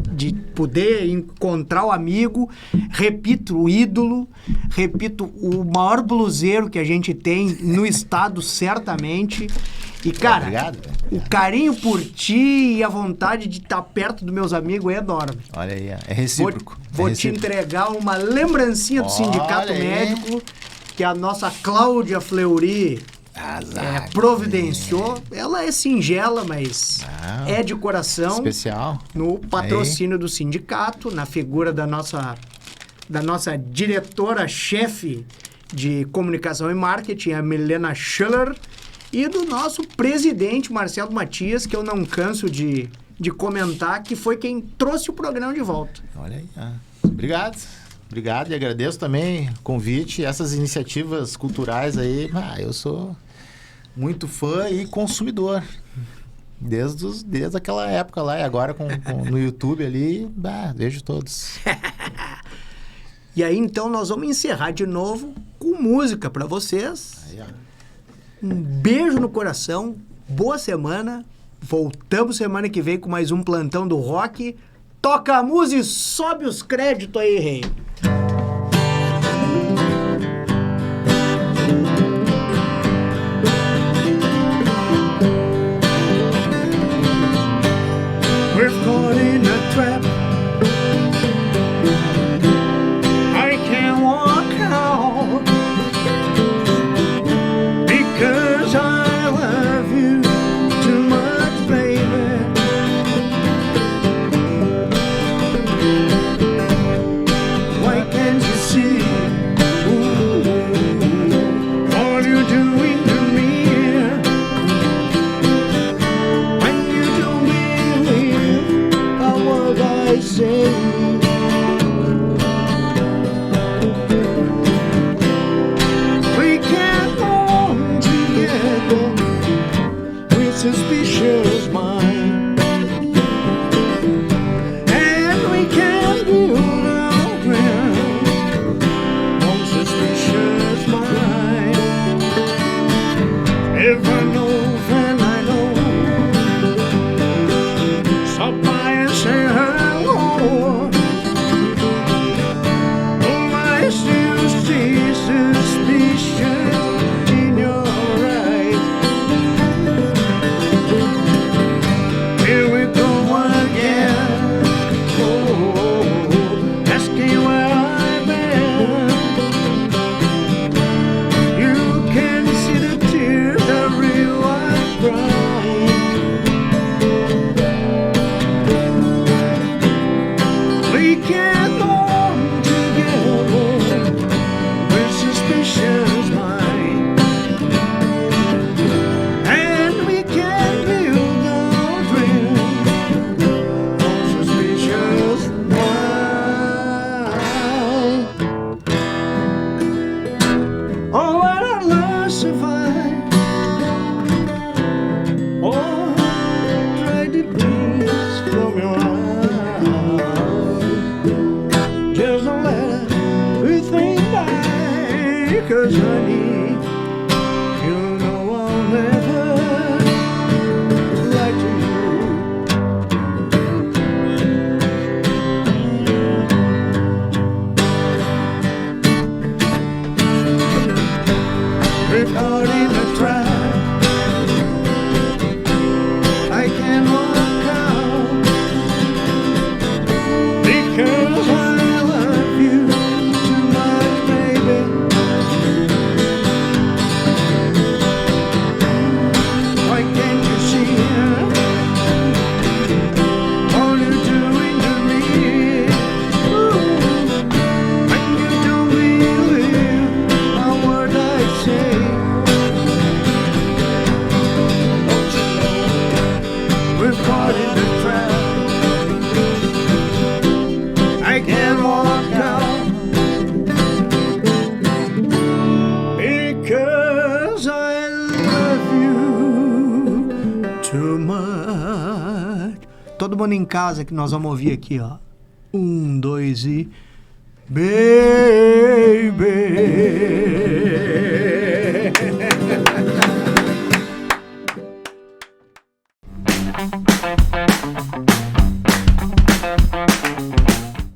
poder encontrar o amigo, repito, o ídolo, repito, o maior bluseiro que a gente tem no estado, certamente. E, cara, Obrigado. o carinho por ti e a vontade de estar perto dos meus amigos é enorme. Olha aí, é recíproco. Vou É te recíproco. entregar uma lembrancinha do Olha Sindicato aí. Médico que a nossa Cláudia Fleury Azar. providenciou. Ela é singela, mas é de coração. Especial. No patrocínio do sindicato, na figura da nossa diretora-chefe de comunicação e marketing, a Milena Schuller, e do nosso presidente, Marcelo Matias, que eu não canso de comentar, que foi quem trouxe o programa de volta. Olha aí. Obrigado. Obrigado e agradeço também o convite, essas iniciativas culturais aí. Eu sou muito fã e consumidor. Desde aquela época lá, e agora no YouTube ali, vejo todos. E aí, então, nós vamos encerrar de novo com música para vocês. Aí, ó. Um beijo no coração, boa semana. Voltamos semana que vem com mais um plantão do rock. Toca a música e sobe os créditos aí, rei. todo mundo em casa que nós vamos ouvir aqui, ó. 1, 2 e... Baby.